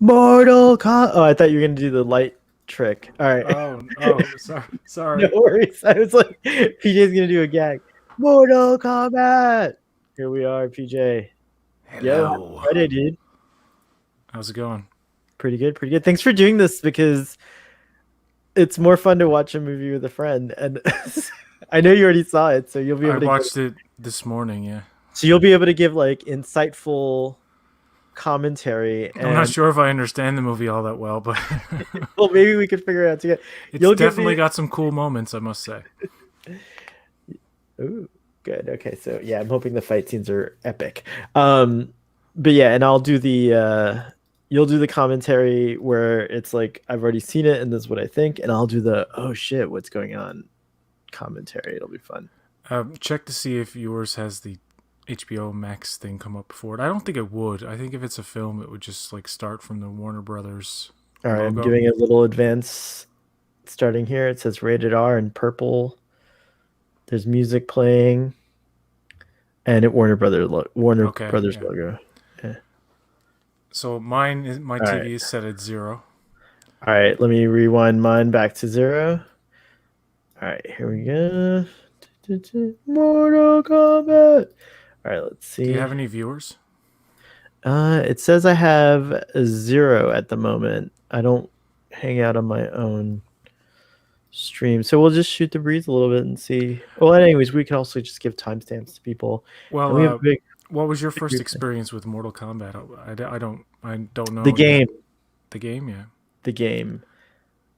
Mortal Kombat. Oh, I thought you were gonna do the light trick. All right. Oh, sorry, No sorry. worries. I was like, PJ's gonna do a gag. Mortal Kombat. Here we are, PJ. Yo, happy Hello. Friday, dude. How's it going? Pretty good, pretty good. Thanks for doing this because it's more fun to watch a movie with a friend, and I know you already saw it, so you'll be I able to give. watched it this morning. Yeah, So you'll be able to give like insightful commentary, I'm not and sure if I understand the movie all that well, but well, maybe we could figure it out together. it's You'll give definitely me. got some cool moments, I must say. Ooh, good. Okay, so yeah, I'm hoping the fight scenes are epic. Um, but yeah, and I'll do the you'll do the commentary where it's like I've already seen it and this is what I think, and I'll do the oh shit, what's going on commentary. It'll be fun. Check to see if yours has the HBO Max thing come up before it. I don't think it would. I think if it's a film, it would just like start from the Warner Brothers All right, I'm logo. giving a little advance starting here. It says rated R in purple. There's music playing and it Warner Okay, Brothers yeah. logo. Yeah. So mine is my All right. TV is set at 0. All right, let me rewind mine back to 0. All right, here we go. Mortal Kombat. All right, let's Do you see. have any viewers? It says I have a 0 at the moment. I don't hang out on my own stream, so we'll just shoot the breeze a little bit and see. Well, anyways, we can also just give timestamps to people, and Well, we have a what was your big first group thing. experience with Mortal Kombat? I don't The know yet. game, The game, yeah. the game,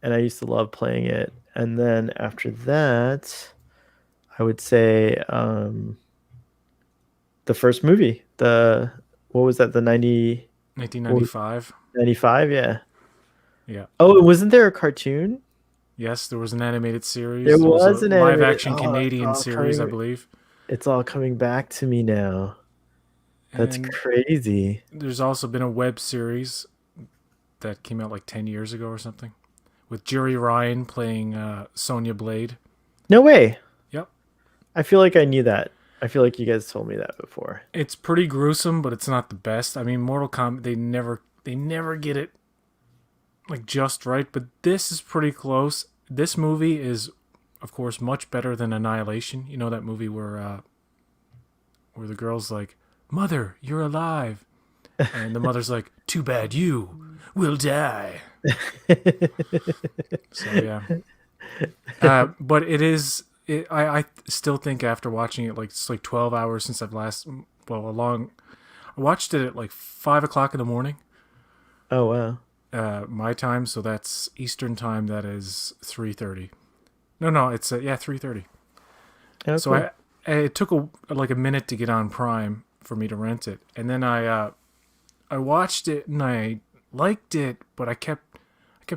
and I used to love playing it. And then after that, I would say the first movie, the what was that? The 1995. 95, yeah. Yeah. Oh, wasn't there a cartoon? Yes, there was an animated There series. There was a was an live animated. action Oh, Canadian series, I believe. it's all coming back to me now. That's And crazy. there's also been a web series that came out like 10 years ago or something with Jerry Ryan playing Sonya Blade. No way. Yep. I feel like I knew that. I feel like you guys told me that before. It's pretty gruesome, but it's not the best. I mean, Mortal Kombat they never get it like just right, but this is pretty close. This movie is of course much better than Annihilation. You know that movie where the girl's like, "Mother, you're alive." And the mother's like, "Too bad you will die." So yeah, but it is. I still think after watching it, like it's like 12 hours since I've last. Well, a long. I watched it at like 5 o'clock in the morning, Oh wow. my time. So that's Eastern time. That is 3:30. No, it's yeah 3:30. Oh So cool. it took like a minute to get on Prime for me to rent it, and then I watched it and I liked it, but I kept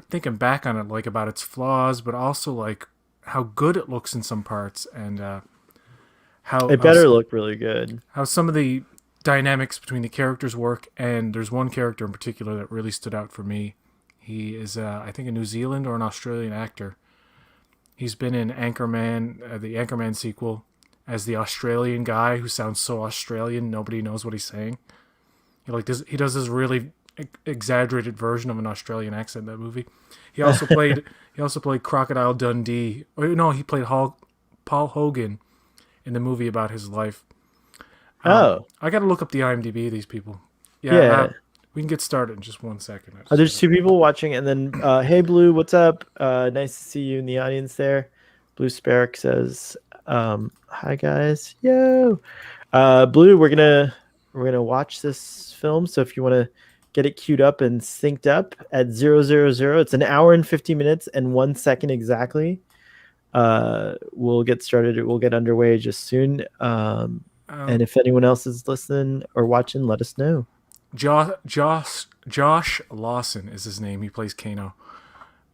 thinking back on it like about its flaws, but also like how good it looks in some parts and how It better look really good. how some of the dynamics between the characters work. And there's one character in particular that really stood out for me. He is I think a New Zealand or an Australian actor. He's been in Anchorman, the Anchorman sequel, as the Australian guy who sounds so Australian nobody knows what he's saying. He does this really exaggerated version of an Australian accent in that movie. He also played he also played Crocodile Dundee. Or no, he played Paul Hogan in the movie about his life. Oh I got to look up the IMDb of these people. Yeah, yeah. we can get started in just 1 second. I Oh, just there's gotta. two people watching, and then hey Blue, what's up? Nice to see you in the audience there. Blue Sparrow says, hi guys. Yo. Blue, we're gonna watch this film. So if you want to get it queued up and synced up at 000, it's an hour and 50 minutes and 1 second exactly. We'll get started. We'll get underway just soon. And Um, if anyone else is listening or watching, let us know. Josh Lawson is his name. He plays Kano.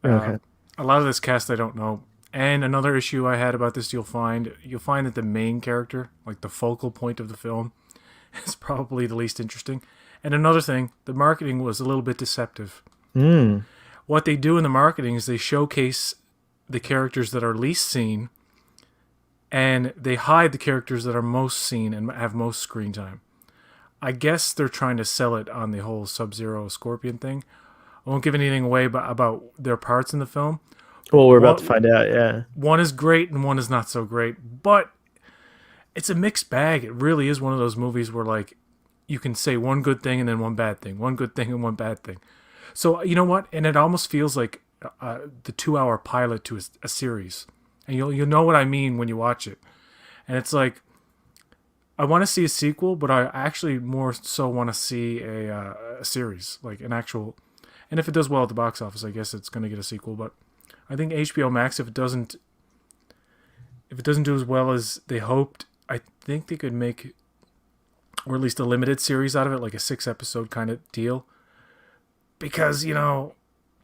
Uh, Okay. a lot of this cast I don't know. And another issue I had about this, you'll find that the main character, like the focal point of the film, is probably the least interesting. And another thing, the marketing was a little bit deceptive. Hmm. What they do in the marketing is they showcase the characters that are least seen, and they hide the characters that are most seen and have most screen time. I guess they're trying to sell it on the whole Sub-Zero Scorpion thing. I won't give anything away about their parts in the film. Well, But we're about to find out. Yeah. one is great and one is not so great. But it's a mixed bag. It really is one of those movies where like you can say one good thing and then one bad thing, one good thing and one bad thing. So you know what? And it almost feels like the 2 hour pilot to a series, and you'll know what I mean when you watch it. And it's like I want to see a sequel, but I actually more so want to see a series, like an actual. And if it does well at the box office, I guess it's going to get a sequel. But I think HBO Max, if it doesn't do as well as they hoped, I think they could make, or at least a limited series out of it, like a 6 episode kind of deal. Because they're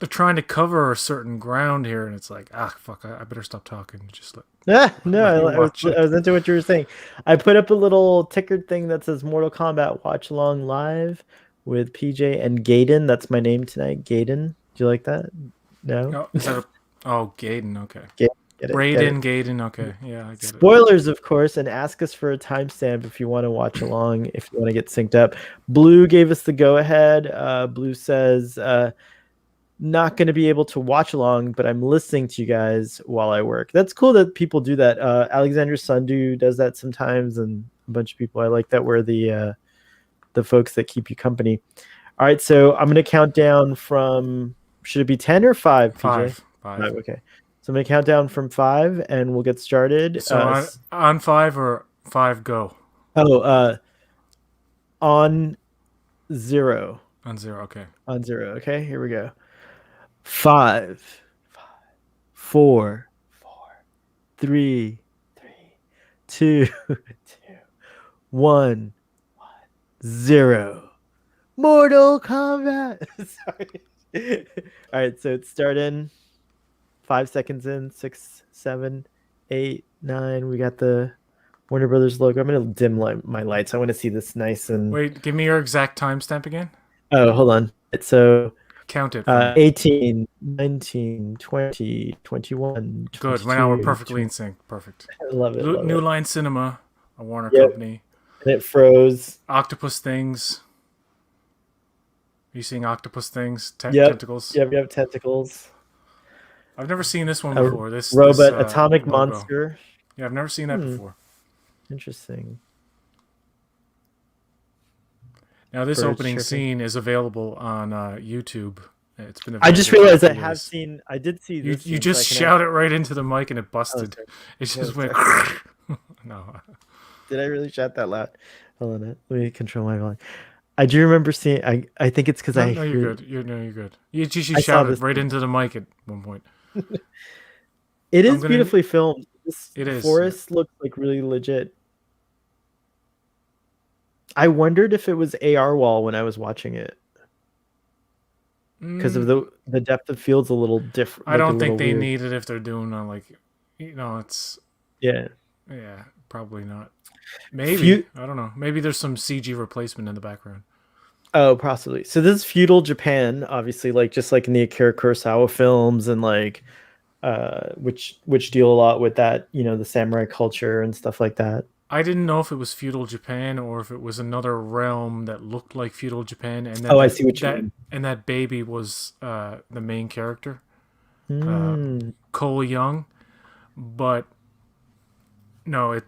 trying to cover a certain ground here, and it's like, fuck, I better stop talking. Just No, let me watch I it. was into what you were saying. I put up a little ticker thing that says Mortal Kombat Watch Along Live with PJ and Gaiden. That's my name tonight, Gaiden. Do you like that? No? Oh, is that a? Oh, Gaiden. Okay. Get it, get it. Braden, Gaiden. Okay. Yeah, I get it. Spoilers, of course, and ask us for a timestamp if you want to watch along, if you want to get synced up. Blue gave us the go ahead. Blue says, not going to be able to watch along, but I'm listening to you guys while I work. That's cool that people do that. Alexander Sundu does that sometimes, and a bunch of people. I like that we're the folks that keep you company. All right, so I'm going to count down from, should it be 10 or 5, PJ? Five. Five. Okay. So I'm going to count down from 5, and we'll get started. So on 5 or 5 go? On 0. On 0. Okay. On 0. Okay, here we go. 5, 4, 3, 2, 1, 0. Mortal Kombat. Sorry. All right, so it's starting. 5 seconds in. 6, 7, 8, 9. We got the Warner Brothers logo. I'm gonna dim my lights. I want to see this nice and. Wait, give me your exact timestamp again. Oh, hold on. So. Count it for me. 18, 19, 20, 21, Good. 22, Right now we're perfectly in sync. Perfect. I love it. New Line Cinema, a Warner Yep. company. And it froze. Octopus things. Are you seeing octopus things? Tentacles. Yep, tentacles. I've never seen this one before. This robot atomic logo. Monster. Yeah, I've never seen that before. Interesting. Now this opening scene is available on YouTube. It's been. I just realized I did see this. You just shout it right into the mic and it busted. It just went. No. Did I really shout that loud? Hold on, let me control my volume. I do remember seeing. I think it's because No, you're good. You're good. You shouted right into the mic at one point. It is beautifully filmed. This forest yeah. looks like really legit. I wondered if it was AR wall when I was watching it, because of the depth of field's a little different. I don't think they need it if they're doing it's yeah, probably not. Maybe I don't know. Maybe there's some CG replacement in the background. Oh, possibly. So this is feudal Japan, obviously, just like in the Akira Kurosawa films, and which deal a lot with that, the samurai culture and stuff like that. I didn't know if it was feudal Japan or if it was another realm that looked like feudal Japan, and I see what you mean. And that baby was the main character, Cole Young, but no, I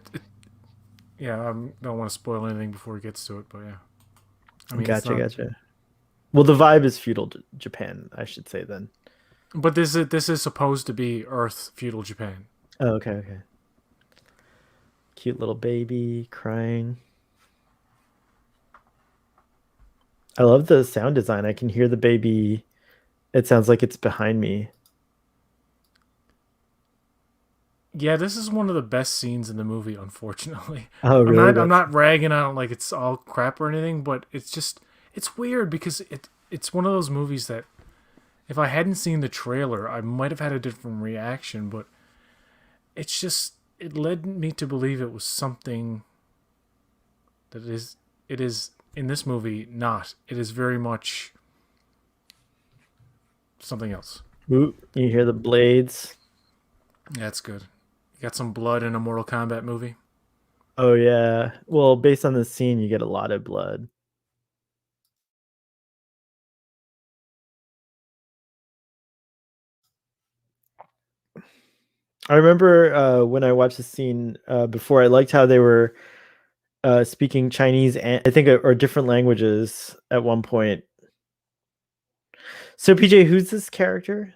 don't want to spoil anything before it gets to it, but yeah. I mean, gotcha. Well, the vibe is feudal Japan, I should say then. But this is supposed to be Earth feudal Japan. Oh, okay. Cute little baby crying. I love the sound design. I can hear the baby. It sounds like it's behind me. Yeah, this is one of the best scenes in the movie, unfortunately. Oh, really? I'm not ragging on it like it's all crap or anything, but it's weird because it's one of those movies that if I hadn't seen the trailer, I might have had a different reaction, but it led me to believe it was something that it is in this movie not. It is very much something else. Ooh, you hear the blades? That's good. You got some blood in a Mortal Kombat movie? Oh, yeah. Well, based on the scene, you get a lot of blood. I remember when I watched the scene before, I liked how they were speaking Chinese and I think or different languages at one point. So PJ, who's this character?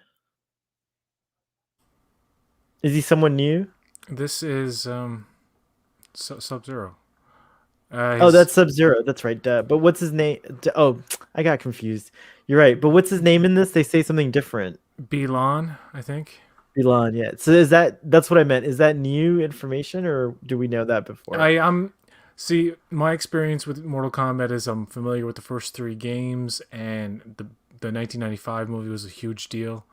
Is he someone new? This is Sub Zero. Oh, His that's Sub Zero. That's right. Duh. But what's his name? Oh, I got confused. You're right. But what's his name in this? They say something different. Bilan, I think. Elon, yeah. So is that's what I meant. Is that new information or do we know that before? I'm see my experience with Mortal Kombat is I'm familiar with the first three games, and the 1995 movie was a huge deal,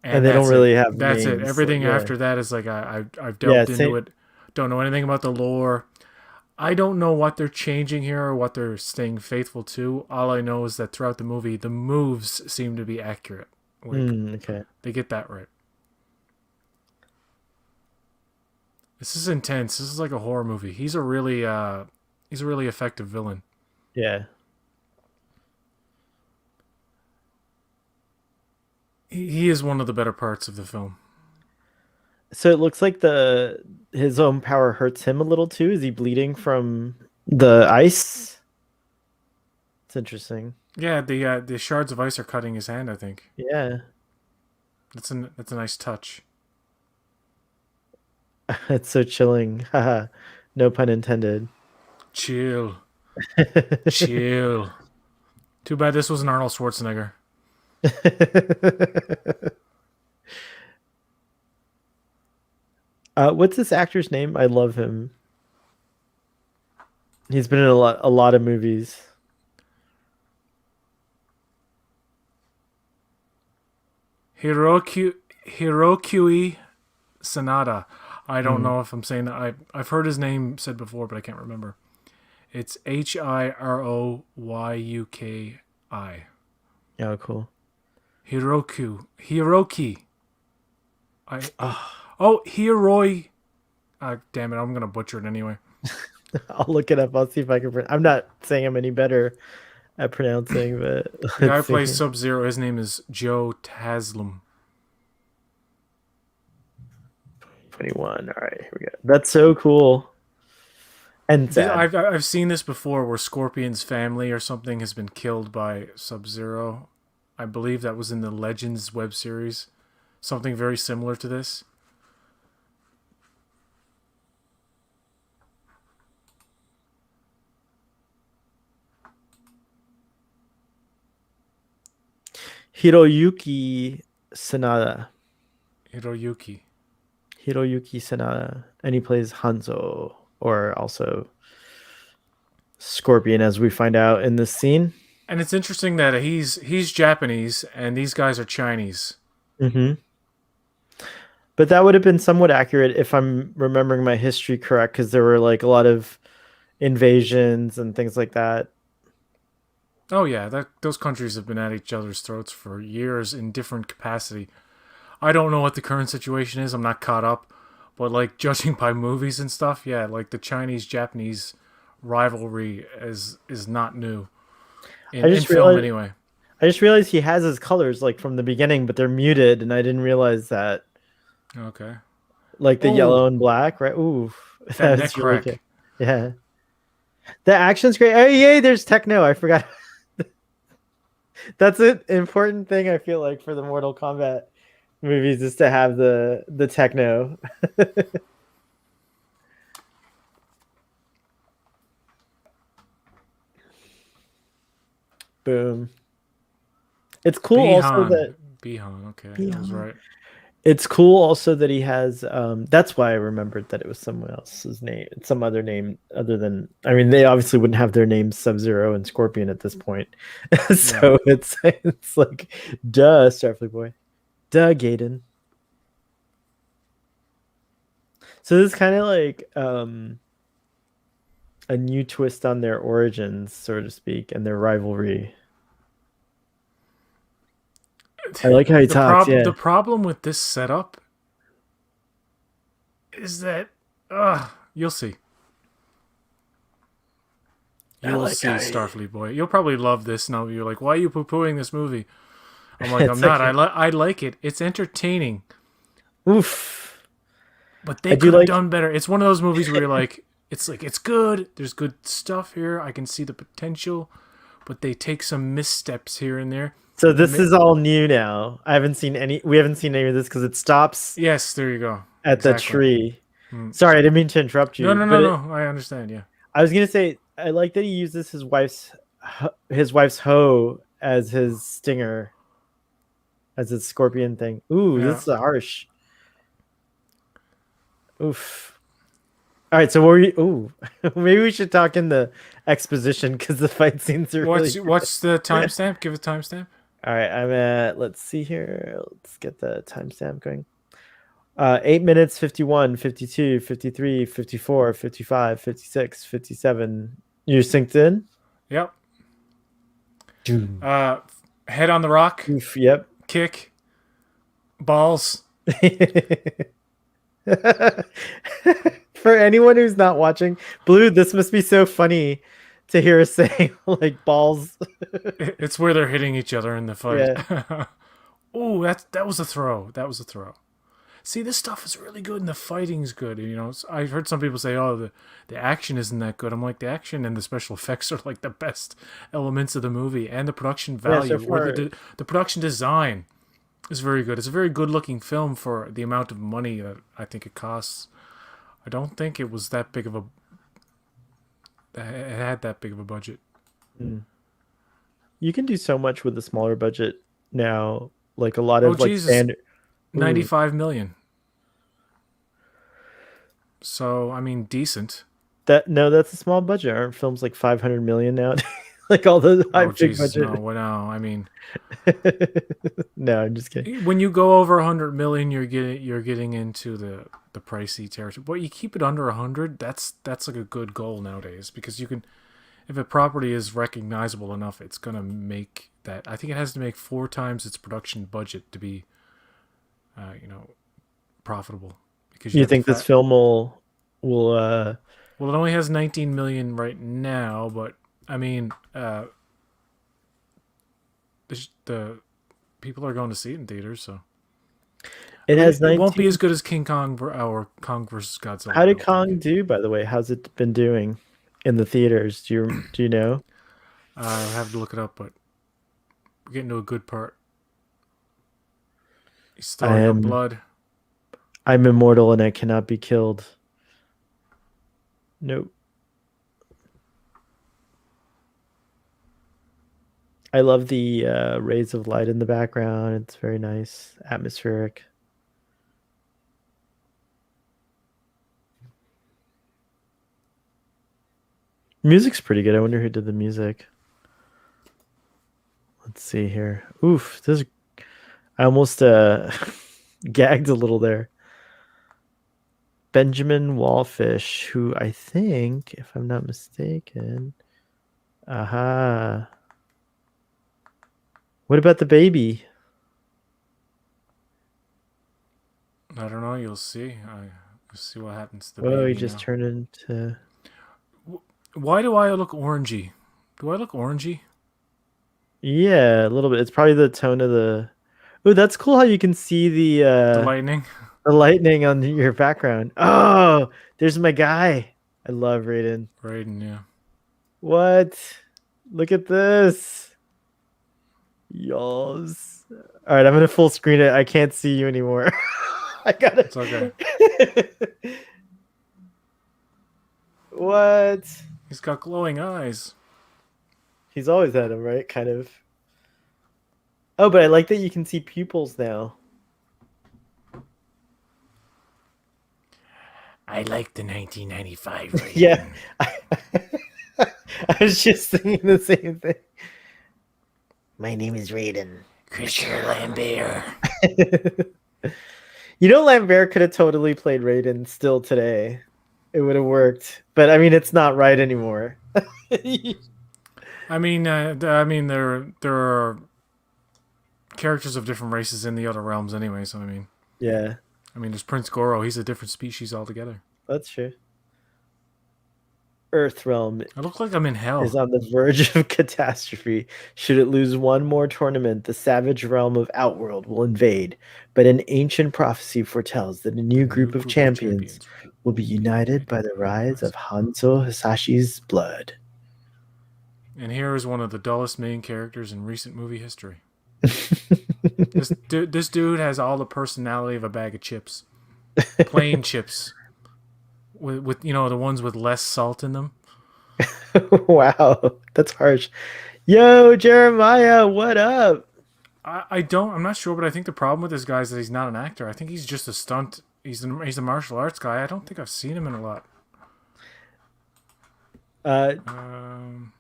And and they don't that's it. really have That's it. names. Like, Everything yeah. after that is like I've Yeah, delved into same. it. Don't know anything about the lore. I don't know what they're changing here or what they're staying faithful to. All I know is that throughout the movie, the moves seem to be accurate. Like Okay. they get that right. This is intense. This is like a horror movie. He's a really effective villain. Yeah. He is one of the better parts of the film. So it looks like the his own power hurts him a little too. Is he bleeding from the ice? It's interesting. Yeah, the shards of ice are cutting his hand. I think Yeah. that's a nice touch. It's so chilling. Haha. No pun intended. Chill, chill. Too bad this wasn't Arnold Schwarzenegger. What's this actor's name? I love him. He's been in a lot of movies. Hirokui Sanada. I don't Mm. know if I'm saying that. I've heard his name said before, but I can't remember. It's Hiroyuki. Oh, cool. Hiroki. I Oh, oh Hiroi. Damn it! I'm gonna butcher it anyway. I'll look it up. I'll see if I can. I'm not saying I'm any better at pronouncing, but The guy who let's plays see. Sub Zero. His name is Joe Taslim. 21. All right, here we go. That's so cool and sad. I've seen this before, where Scorpion's family or something has been killed by Sub Zero. I believe that was in the Legends web series. Something very similar to this. Hiroyuki Sanada. Hiroyuki. Hiroyuki Sanada, and he plays Hanzo, or also Scorpion, as we find out in this scene. And it's interesting that he's Japanese and these guys are Chinese. Hmm. But that would have been somewhat accurate if I'm remembering my history correct, because there were like a lot of invasions and things like that. Oh yeah, that those countries have been at each other's throats for years in different capacity. I don't know what the current situation is. I'm not caught up, but like judging by movies and stuff, yeah, like the Chinese Japanese rivalry is not new I in just film realized anyway. I just realized he has his colors like from the beginning, but they're muted, and I didn't realize that. Okay. Like the Oh, yellow and black, right? Ooh, that that neck was really good. crack. Yeah, the action's great. Oh yay, there's techno. I forgot. That's an important thing I feel like for the Mortal Kombat movies is to have the techno. Boom. It's cool also Bihan. that Bihan. Okay, I was yeah. right. It's cool also that he has that's why I remembered that it was someone else's name, some other name other than I mean they obviously wouldn't have their names Sub-Zero and Scorpion at this point. Yeah. So it's like duh Starfleet Boy. Duh Gaiden. So this is kind of like a new twist on their origins, so to speak, and their rivalry. I like how he talks, yeah. The problem with this setup is that you'll see. I You'll like see how Starfleet Boy. You'll probably love this now. You're like, why are you poo-pooing this movie? I'm like, I'm it's not. like I like it. It's entertaining. oof. but I they do could have like. done better. It's one of those movies where you're like, it's good. There's good stuff here. I can see the potential, but they take some missteps here and there. So this is all new now. I haven't seen any. We haven't seen any of this because it stops Yes, there you go. at the Exactly. tree. Hmm. Sorry, I didn't mean to interrupt No, you, no, but no, no. I understand. Yeah. I was gonna say I like that he uses his wife's hoe as his stinger, as his scorpion thing. Ooh, Yeah. this is harsh. Oof. All right, so what were you? Ooh, maybe we should talk in the exposition because the fight scenes are really What's the good. timestamp? Give a timestamp. All right, I'm at. Let's see here. Let's get the timestamp going. 8 minutes, 51, 52, 53, 54, 55, 56, 57. You synced in? Yep. Doom. Head on the rock. Oof, yep. Kick. Balls. For anyone who's not watching, Blue, this must be so funny to hear us say like balls. It's where they're hitting each other in the fight. Yeah. Oh, that was a throw. That was a throw. See, this stuff is really good and the fighting's good. You know, I've heard some people say, "Oh, the action isn't that good." I'm like, the action and the special effects are like the best elements of the movie, and the production Yeah, so value or far. the production design is very good. It's a very good looking film for the amount of money that I think it costs. I don't think it was that big of a. It had that big of a budget. You can do so much with a smaller budget now. Like a lot Oh of like Jesus, standard. Ooh, 95 million. So I mean, decent. that no, that's a small budget. Aren't films like 500 million now? Like all the high Oh big Jesus, no, budget. well, no. I mean, No, I'm just kidding. when you go over 100 million, you're getting into the pricey territory. But you keep it under 100. That's like a good goal nowadays because you can, if a property is recognizable enough, it's gonna make that. I think it has to make 4 times its production budget to be, you know, profitable because you You have the think this fact. film will Well, it only has 19 million right now, but I mean, the people are going to see it in theaters, so it I mean, has it won't be 19. as good as King Kong or Kong versus Godzilla. How I did don't think. Kong do, by the way? How's it been doing in the theaters? Do you know? I'll have to look it up, but we're getting to a good part. He's I throwing up am blood. I'm immortal and I cannot be killed. Nope. I love the rays of light in the background. It's very nice, atmospheric. Music's pretty good. I wonder who did the music. Let's see here. Oof, this I almost gagged a little there. Benjamin Wallfish, who I think, if I'm not mistaken, aha. What about the baby? I don't know. You'll see. You'll see what happens to the Whoa, he baby just now. turned into. Why do I look orangey? Do I look orangey? Yeah, a little bit. It's probably the tone of the. Oh, that's cool how you can see The lightning. the lightning on your background. Oh, there's my guy. I love Raiden. Raiden, yeah. What? Look at this. Yos. All right, I'm gonna full screen it. I can't see you anymore. I gotta. It's okay. What? He's got glowing eyes. He's always had them, right? Kind of. Oh, but I like that you can see pupils now. I like the 1995 Raiden. Yeah. I was just thinking the same thing. My name is Raiden. Christopher Lambert. You know, Lambert could have totally played Raiden still today. It would have worked. But I mean, it's not right anymore. I mean, there are characters of different races in the other realms anyway. So Yeah, there's Prince Goro. He's a different species altogether. that's true. Earth realm I look like I'm in is hell. on the verge of catastrophe. Should it lose one more tournament, the savage realm of Outworld will invade. But an ancient prophecy foretells that a The new new group of group of champions champions will be will be united by united the by the rise of rise. Hanzo Hisashi's blood. And here is one of the dullest main characters in recent movie history. This dude has all the personality of a bag of chips, plain chips, with the ones with less salt in them. Wow, that's harsh. Yo, Jeremiah, what up? I'm not sure, but I think the problem with this guy is that he's not an actor. I think he's just a stunt. He's a martial arts guy. I don't think I've seen him in a lot. Uh, Um,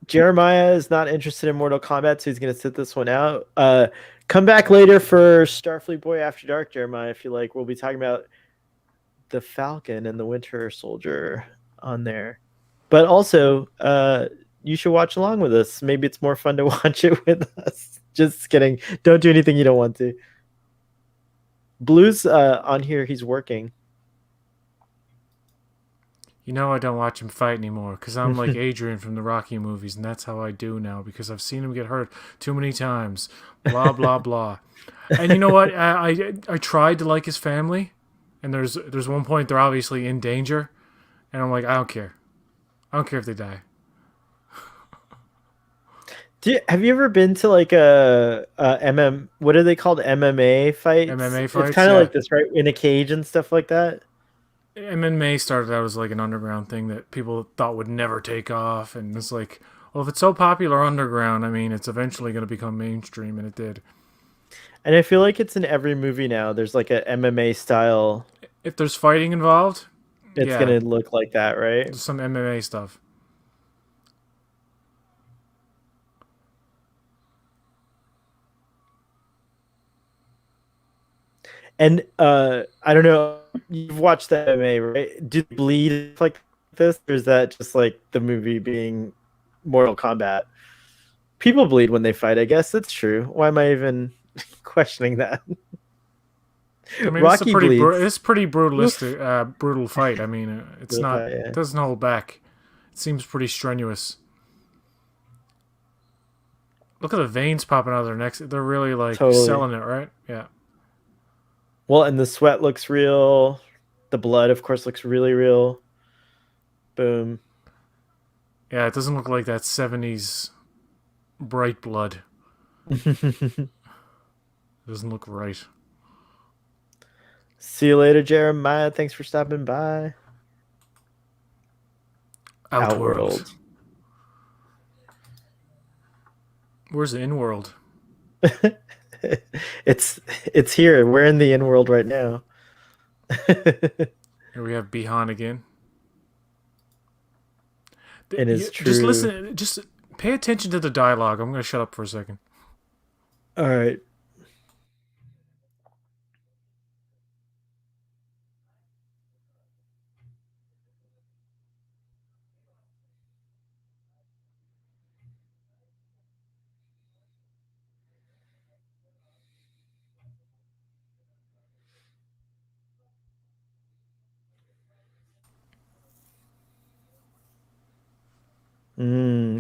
Jeremiah is not interested in Mortal Kombat, so he's gonna sit this one out. Come back later for Starfleet Boy After Dark, Jeremiah, if you like. We'll be talking about the Falcon and the Winter Soldier on there. But also, you should watch along with us. Maybe it's more fun to watch it with us. Just kidding. Don't do anything you don't want to. Blue's on here. He's working. I don't watch him fight anymore because I'm like Adrian from the Rocky movies, and that's how I do now because I've seen him get hurt too many times. Blah blah blah. And you know what? I tried to like his family, and there's one point they're obviously in danger, and I'm like, I don't care. I don't care if they die. Have you ever been to like a what are they called, MMA fights? MMA It's fights, kind of yeah. like this, right? In a cage and stuff like that. MMA started out as like an underground thing that people thought would never take off, and it's like, well, if it's so popular underground, I mean, it's eventually going to become mainstream, and it did. And I feel like it's in every movie now. There's like a MMA style. If there's fighting involved, It's yeah, gonna look like that, right? there's some MMA stuff. And I don't know. You've watched the MMA, right? Do they bleed like this, or is that just like the movie being Mortal Kombat? People bleed when they fight. I guess that's true. Why am I even questioning that? I mean, Rocky bleeds. it's pretty Oof. brutalistic, brutal fight. I mean, it's not Yeah, it doesn't hold back. It seems pretty strenuous. Look at the veins popping out of their necks. They're really like totally. selling it, right? Yeah. Well, and the sweat looks real. The blood, of course, looks really real. Boom. Yeah, it doesn't look like that 70s bright blood. It doesn't look right. See you later, Jeremiah. Thanks for stopping by. Outworld. Outworld. Where's the in-world? it's here. We're in the in world right now. Here we have Bihan again. It is Just true. listen. Just pay attention to the dialogue. I'm going to shut up for a second. All right.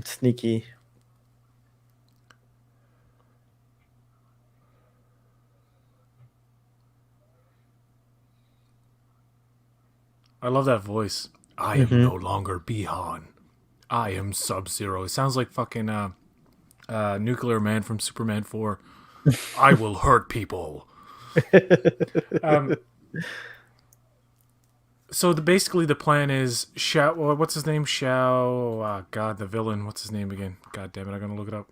Sneaky. I love that voice. I am no Mm-hmm. longer Bihan. I am Sub-Zero. It sounds like fucking Nuclear Man from Superman 4. I will hurt people. Um, so basically the plan is Shao. What's his name? Shao. God, the villain. What's his name again? God damn it! I'm gonna look it up.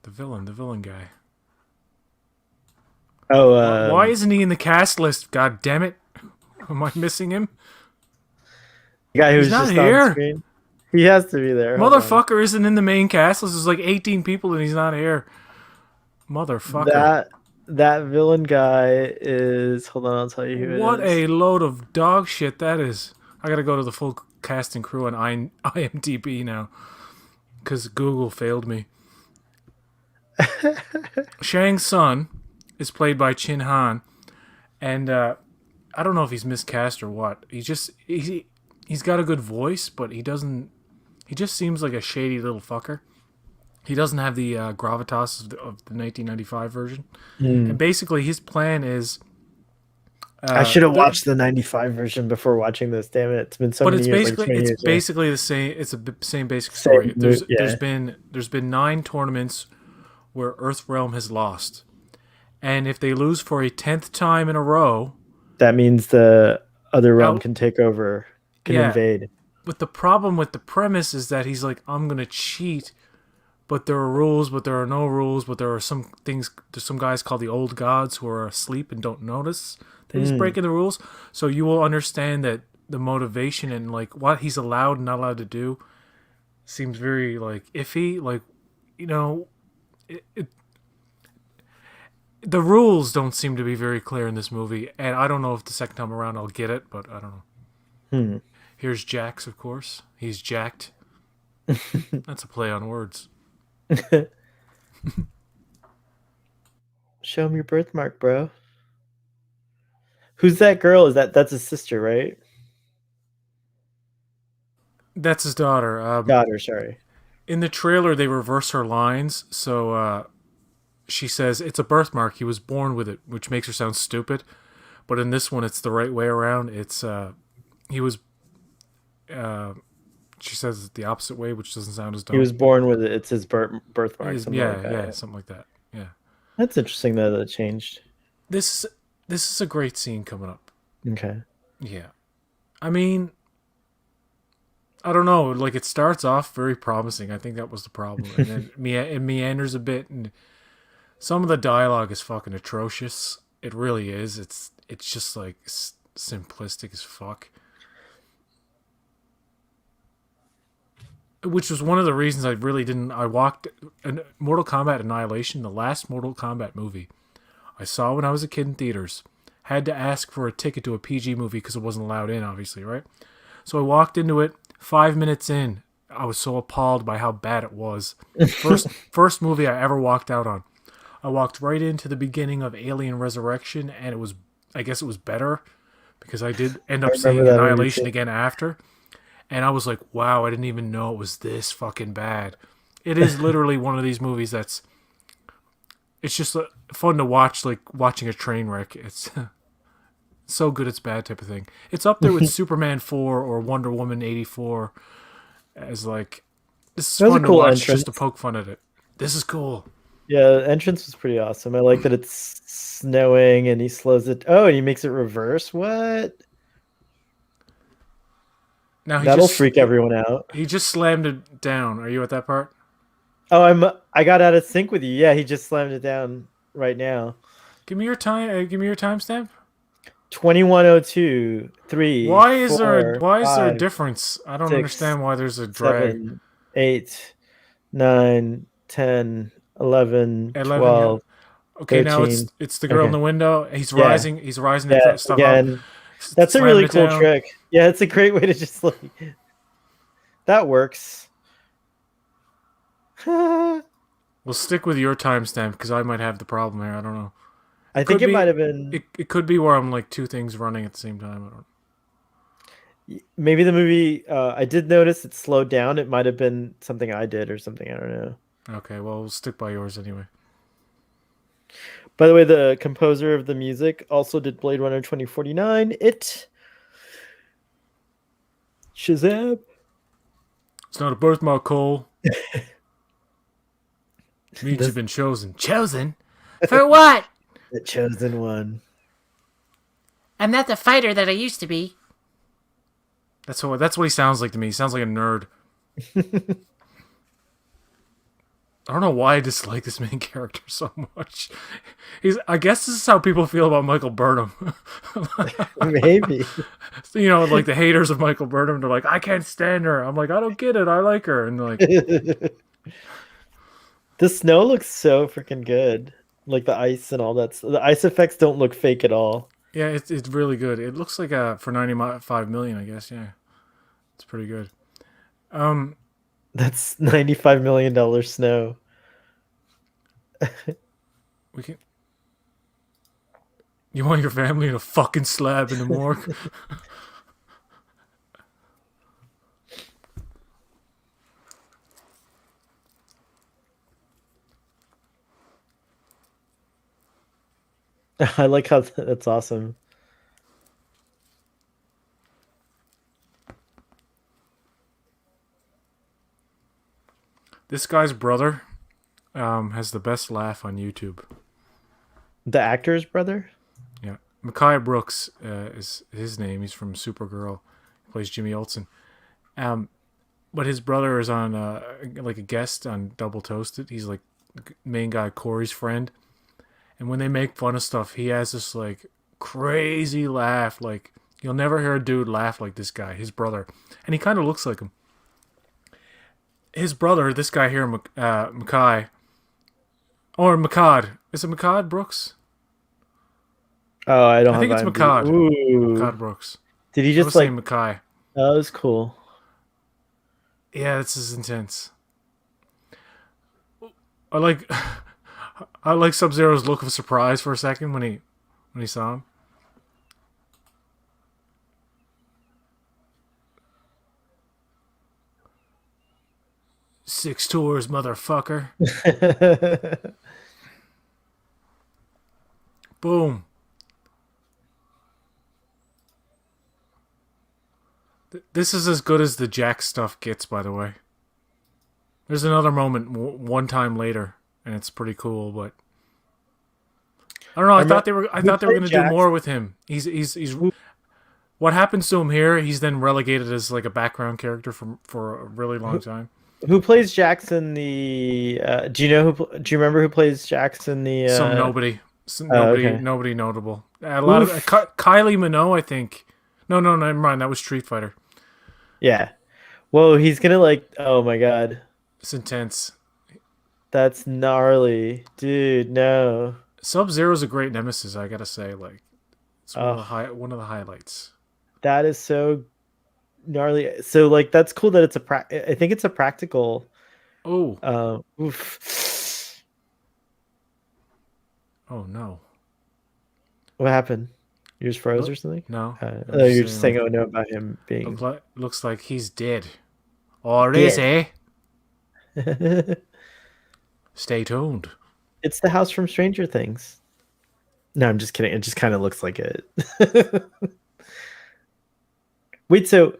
The villain guy. Oh, Why isn't he in the cast list? God damn it! Am I missing him? the guy He's who's not just on here. screen. He has to be there. Hold on. Motherfucker isn't in the main cast list. There's like 18 people and he's not here. Motherfucker. That that villain guy is. Hold on, I'll tell you who it What is. a load of dog shit that is. I gotta go to the full cast and crew on IMDb now. Because Google failed me. Shang Tsung is played by Chin Han. And I don't know if he's miscast or what. he's got a good voice, but he doesn't. He just seems like a shady little fucker. He doesn't have the gravitas of the 1995 version. And Mm. basically, his plan is. I should have The watched the 95 version before watching this. Damn it. It's been so But many years, like 20 it's years. Yeah. basically the same. It's a same basic story. Yeah. There's been 9 tournaments where Earthrealm has lost, and if they lose for a 10th time in a row, That means the other realm out can take over, can yeah. invade. But the problem with the premise is that he's like, I'm gonna cheat, but there are rules, but there are no rules, but there are some things. There's some guys called the old gods who are asleep and don't notice that he's Mm. breaking the rules. So you will understand that the motivation and like what he's allowed and not allowed to do seems very like iffy. Like, you know, it, the rules don't seem to be very clear in this movie, and I don't know if the second time around I'll get it, but I don't know. Hmm. Here's Jax, of course. He's jacked. That's a play on words. Show him your birthmark, bro. Who's that girl? That's his sister, right? That's his daughter. Daughter, sorry. In the trailer, they reverse her lines, so she says it's a birthmark. He was born with it, which makes her sound stupid. But in this one, it's the right way around. It's he was. Uh, she says it the opposite way, which doesn't sound as He dumb. was born with it. It's his birthmark, something like Yeah, that. yeah, something like that. Yeah. That's interesting that it changed. This this is a great scene coming up. Okay. Yeah. I mean, I don't know. Like it starts off very promising. I think that was the problem, and then it meanders a bit, and some of the dialogue is fucking atrocious. It really is. It's just like simplistic as fuck. Which was one of the reasons I really didn't. I walked Mortal Kombat Annihilation, the last Mortal Kombat movie I saw when I was a kid in theaters. Had to ask for a ticket to a PG movie because it wasn't allowed in, obviously, right? So I walked into it. 5 minutes in, I was so appalled by how bad it was. First movie I ever walked out on. I walked right into the beginning of Alien Resurrection, and it was, I guess it was better because I did end I up remember seeing that movie Annihilation too. again after, and I was like, wow, I didn't even know it was this fucking bad. It is literally one of these movies that's, it's just fun to watch, like watching a train wreck. It's so good it's bad type of thing. It's up there with Superman 4 or Wonder Woman 84 as like, this is That was a fun to cool watch just to entrance. poke fun at it. This is cool. Yeah, the entrance was pretty awesome. I like that it's snowing and he slows it. Oh, and he makes it reverse. What? Now That'll freak everyone out. he just slammed it down. Are you at that part? Oh, I got out of sync with you. Yeah, he just slammed it down right now. Give me your time. Give me your timestamp. 2102, 3, Why is there 4, why is there a 5, difference? I don't 6, understand why there's a drag. 7, 8, 9, 10, 11, 11, yeah. 12, Okay, now 13. it's the girl in Okay. the window. Yeah. He's rising Yeah. the stuff up, Again, that's a slamming really it cool down. trick. Yeah, it's a great way to just like that works. I We'll stick with your timestamp because I might have the problem here. I don't know. It think could it might be have been it could be where I'm like two things running at the same time. I don't maybe the movie I did notice it slowed down. It might have been something I did or something. I don't know. Okay, well, we'll stick by yours anyway. By the way, the composer of the music also did Blade Runner 2049. It Shazam. It's not a birthmark, Cole. Means This, you've been chosen. Chosen? For what? the chosen one. I'm not the fighter that I used to be. That's what he sounds like to me. He sounds like a nerd. I don't know why I dislike this main character so much. I guess this is how people feel about Michael Burnham. Maybe. You know, like the haters of Michael Burnham, they're like, I can't stand her. I'm like, I don't get it. I like her. And like, The snow looks so freaking good. Like the ice and all that. The ice effects don't look fake at all. yeah, it's really good. It looks like for 95 million, I guess. Yeah, it's pretty good. That's $95 million snow. We can. You want your family in a fucking slab in the morgue? I like how that's awesome. This guy's brother has the best laugh on YouTube. The actor's brother? Yeah, Mekhi Brooks is his name. He's from Supergirl. He plays Jimmy Olsen. Um, but his brother is on like a guest on Double Toasted. He's like the main guy Corey's friend, and when they make fun of stuff, he has this like crazy laugh. Like you'll never hear a dude laugh like this guy, his brother, and he kind of looks like him. His brother, this guy here, Mackay, or Makad. Is it Makad Brooks? Oh, I don't I have think it's IMDb. Makad. Ooh. Makad Brooks. Did he I just was like saying Mackay. that was cool. Yeah, this is intense. I like I like Sub Zero's look of surprise for a second when he saw him. Six tours, motherfucker. Boom. This is as good as the Jack stuff gets, by the way. There's another moment one time later, and it's pretty cool. But I don't know. I thought they were gonna do more with him. He's what happens to him here. He's then relegated as like a background character for a really long time. Who plays Jackson? The do you know do you remember who plays Jackson? The okay. Nobody notable. A lot of Kylie Minogue, I think. No, never mind. That was Street Fighter. Yeah. Whoa, he's gonna like. Oh my god. It's intense. That's gnarly, dude. No. Sub Zero's a great nemesis. I gotta say, like, it's one of the highlights. That is so gnarly. So like, that's cool that it's I think it's a practical. Oh. Oof. Oh no. What happened? You just froze or something? No. You're just saying, oh no, about him being. Looks like he's dead. Or is he? Stay tuned. It's the house from Stranger Things. No, I'm just kidding. It just kind of looks like it. Wait, so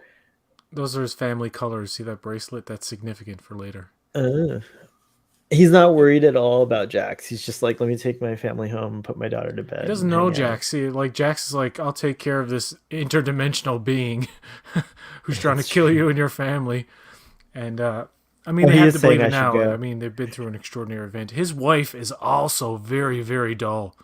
those are his family colors. See that bracelet? That's significant for later. He's not worried at all about Jax. He's just like, let me take my family home and put my daughter to bed. He doesn't know Jax. See, like Jax is like, I'll take care of this interdimensional being who's trying to kill you and your family. And I mean, they have to believe it now. I mean, they've been through an extraordinary event. His wife is also very, very dull.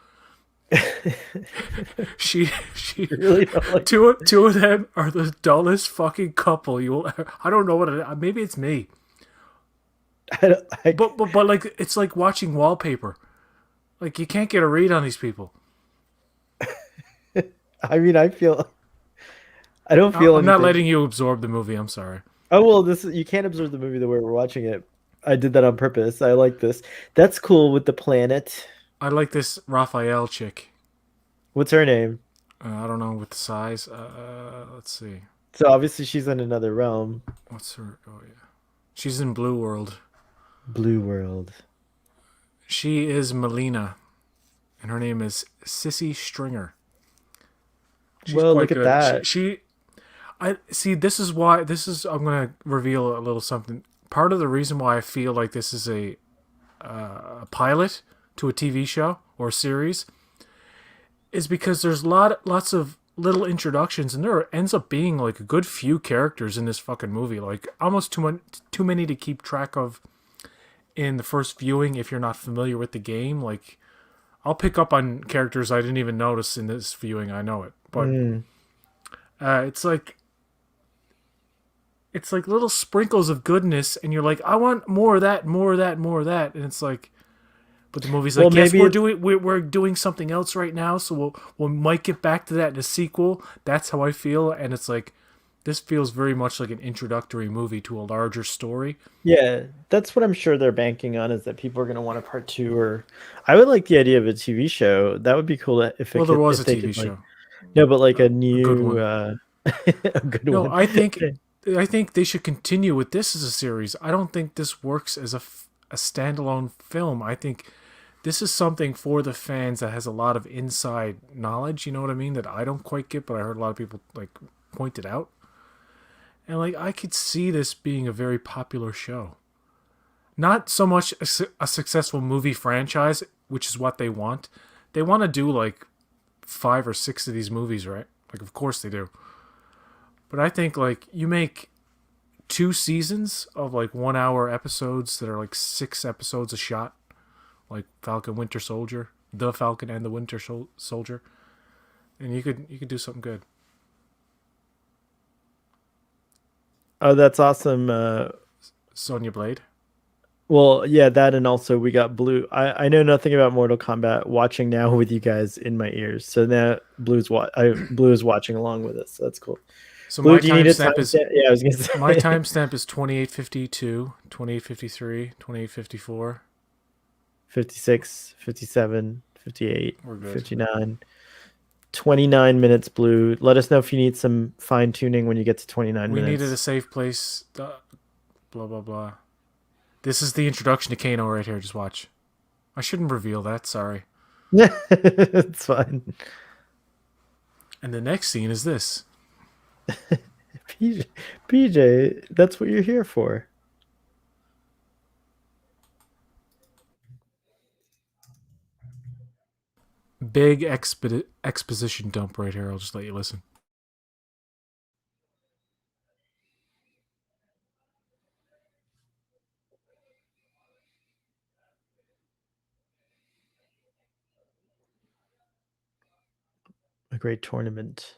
she really like two of them are the dullest fucking couple you will ever. I don't know what maybe it's me. But like it's like watching wallpaper. Like you can't get a read on these people. I mean, I don't feel. I'm not letting you absorb the movie. I'm sorry. Oh well, you can't absorb the movie the way we're watching it. I did that on purpose. I like this. That's cool with the planet. I like this Raphael chick. What's her name? I don't know with the size. Let's see. So obviously she's in another realm. What's her? Oh yeah, she's in Blue World. Blue World. She is Melina, and her name is Sissy Stringer. She's well, look at good. That. I see. This is why. I'm gonna reveal a little something. Part of the reason why I feel like this is a pilot to a TV show or series is because there's lots of little introductions, and there ends up being like a good few characters in this fucking movie. Like almost too many to keep track of in the first viewing if you're not familiar with the game. Like I'll pick up on characters I didn't even notice in this viewing. I know it, but it's like little sprinkles of goodness, and you're like, I want more of that, more of that, more of that, and it's like, but the movie's like, yes, we're doing something else right now, so we might get back to that in a sequel. That's how I feel, and it's like, this feels very much like an introductory movie to a larger story. Yeah, that's what I'm sure they're banking on, is that people are going to want a part 2, or I would like the idea of a TV show. That would be cool if there was a TV show. No, but like a new good one. A good one. No, I think they should continue with this as a series. I don't think this works as a standalone film. I think this is something for the fans that has a lot of inside knowledge. You know what I mean? That I don't quite get, but I heard a lot of people like point it out. And like I could see this being a very popular show. Not so much a successful movie franchise, which is what they want. They want to do like 5 or 6 of these movies, right? Like, of course they do. But I think like you make 2 seasons of like 1 hour episodes that are like 6 episodes a shot, like Falcon Winter Soldier, The Falcon and the Winter Soldier, and you could do something good. Oh, that's awesome. Sonya Blade. Well, yeah, that and also we got Blue. I know nothing about Mortal Kombat. Watching now with you guys in my ears, so now Blue is watching along with us. So that's cool. So Blue, my do you need a timestamp is timestamp? Yeah, I was gonna say my timestamp is 2852, 2853, 2854. 56, 57, 58, We're good. 59, 29 minutes. Blue. Let us know if you need some fine tuning when you get to 29 We minutes. needed a safe place. Blah blah blah. This is the introduction to Kano right here. Just watch. I shouldn't reveal that. Sorry. It's fine. And the next scene is this. PJ, that's what you're here for. Big exposition dump right here. I'll just let you listen. A great tournament.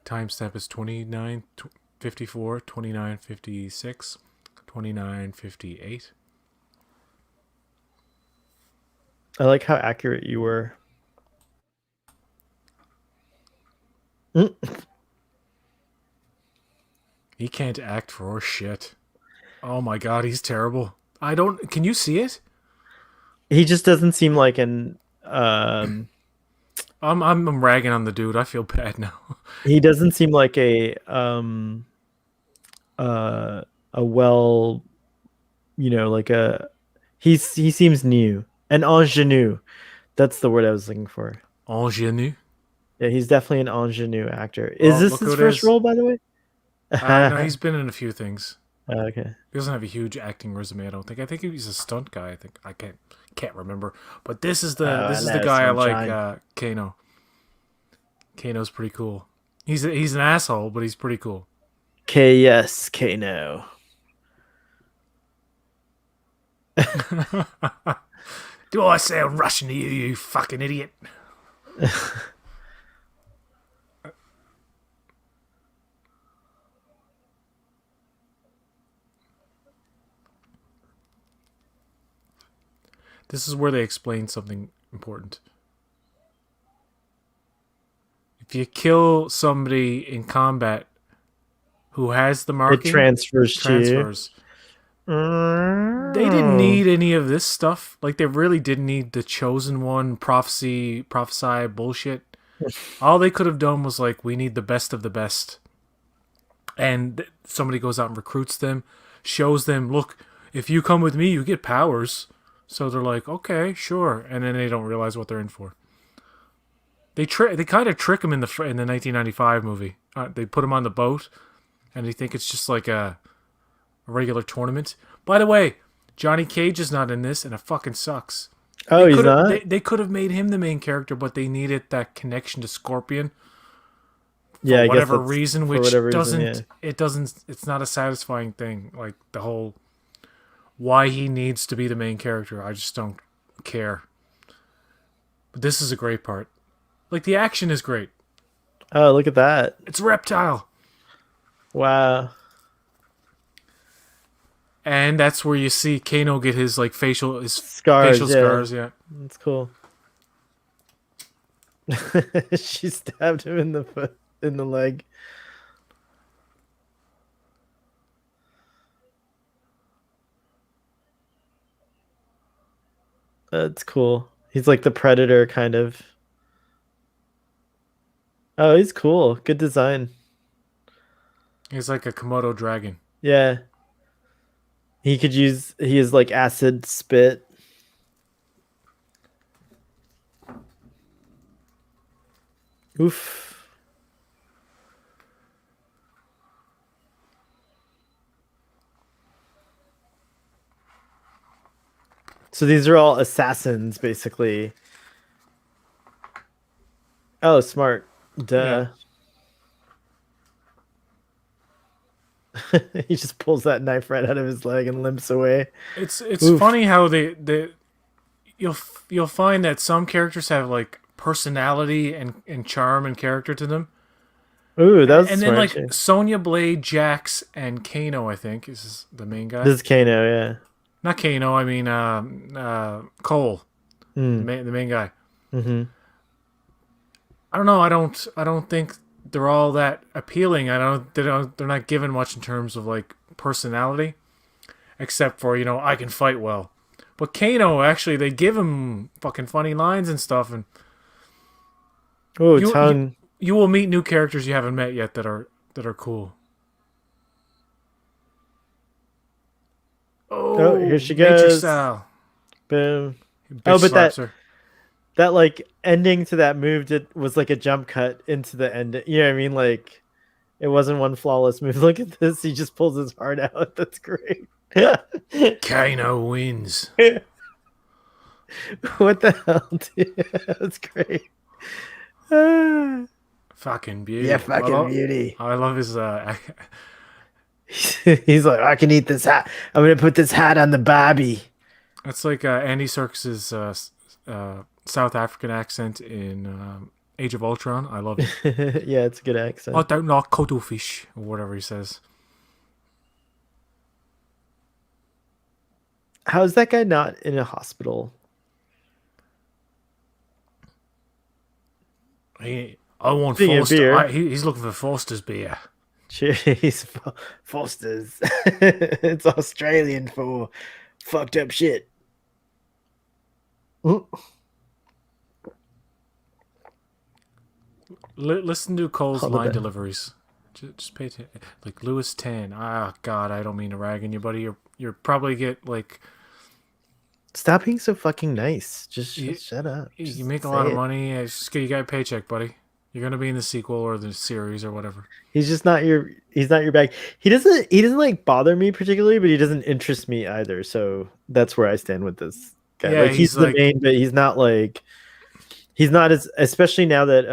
Timestamp is 2954, 2956, 2958. I like how accurate you were. He can't act for shit. Oh my god, he's terrible. I don't. Can you see it? He just doesn't seem like an I'm ragging on the dude. I feel bad now. he doesn't seem like a well, like he seems new. An ingenue. That's the word I was looking for. Ingenue. Yeah, he's definitely an ingenue actor. Is Well, this look his who it first is. role, by the way? No, he's been in a few things. Okay. He doesn't have a huge acting resume. I don't think. I think he's a stunt guy. I think I can't remember. But this is the guy I like. Kano. Kano's pretty cool. He's an asshole, but he's pretty cool. Yes, Kano. Do I sound Russian to you, you fucking idiot? This is where they explain something important. If you kill somebody in combat who has the marking, It transfers to you. They didn't need any of this stuff. Like, they really didn't need the chosen one prophesy bullshit. All they could have done was like, we need the best of the best. And somebody goes out and recruits them, shows them, look, if you come with me, you get powers. So they're like, okay, sure. And then they don't realize what they're in for. They kind of trick him in the 1995 movie. They put him on the boat, and they think it's just like a regular tournament. By the way, Johnny Cage is not in this, and it fucking sucks. Oh, he's not? They could have made him the main character, but they needed that connection to Scorpion. Yeah, I whatever guess reason, for which whatever doesn't reason, yeah. it doesn't it's not a satisfying thing. Like the whole why he needs to be the main character, I just don't care. But this is a great part. Like, the action is great. Oh, look at that. It's Reptile. Wow. And that's where you see Kano get his like facial Scars, scars, yeah. That's cool. She stabbed him in the foot, in the leg. That's cool. He's like the Predator kind of. Oh, he's cool. Good design. He's like a Komodo dragon. Yeah. He could use. He is like acid spit. Oof. So these are all assassins, basically. Oh, smart. Yeah. Duh. He just pulls that knife right out of his leg and limps away. It's Oof. funny how you'll find that some characters have like personality and charm and character to them. Ooh, that was And then smart like too. Sonya Blade, Jax, and Kano, I think is the main guy. This is Kano, yeah. Not Kano, I mean Cole, Mm. the main guy. Mm-hmm. I don't know. I don't think they're all that appealing. They're not given much in terms of like personality, except for I can fight well. But Kano actually they give him fucking funny lines and stuff, and Oh, you you tongue. you will meet new characters you haven't met yet that are cool. Oh, here Oh, she Matrix goes. style. Boom. Bitch Oh, but slaps that her. that like ending to that move was like a jump cut into the end. You know what I mean? Like it wasn't one flawless move. Look at this. He just pulls his heart out. That's great. Kano wins. What the hell, dude? That's great. Ah. Fucking Yeah, beauty. fucking beauty. I love his He's like, I can eat this hat. I'm gonna put this hat on the Bobby. It's like Andy Serkis's South African accent in Age of Ultron. I love it. Yeah, it's a good I accent. don't like cuttlefish or whatever he says. How is that guy not in a hospital? I want Speaking of Foster. beer, He's looking for Foster's beer. cheers, Foster's. It's Australian for fucked up shit. Ooh. Listen to Cole's All the line best. deliveries. Just pay attention. Like Lewis Tan. Ah, God, I don't mean to rag on you, buddy. You're probably get like Stop being so fucking nice. Just you, shut up. you Just make a say lot of it. money. You got a paycheck, buddy. You're gonna be in the sequel or the series or whatever. He's just not your. He's not your bag. He doesn't. He doesn't like bother me particularly, but he doesn't interest me either. So that's where I stand with this guy. Yeah, Like he's he's the like main, but he's not like. He's not as, especially now that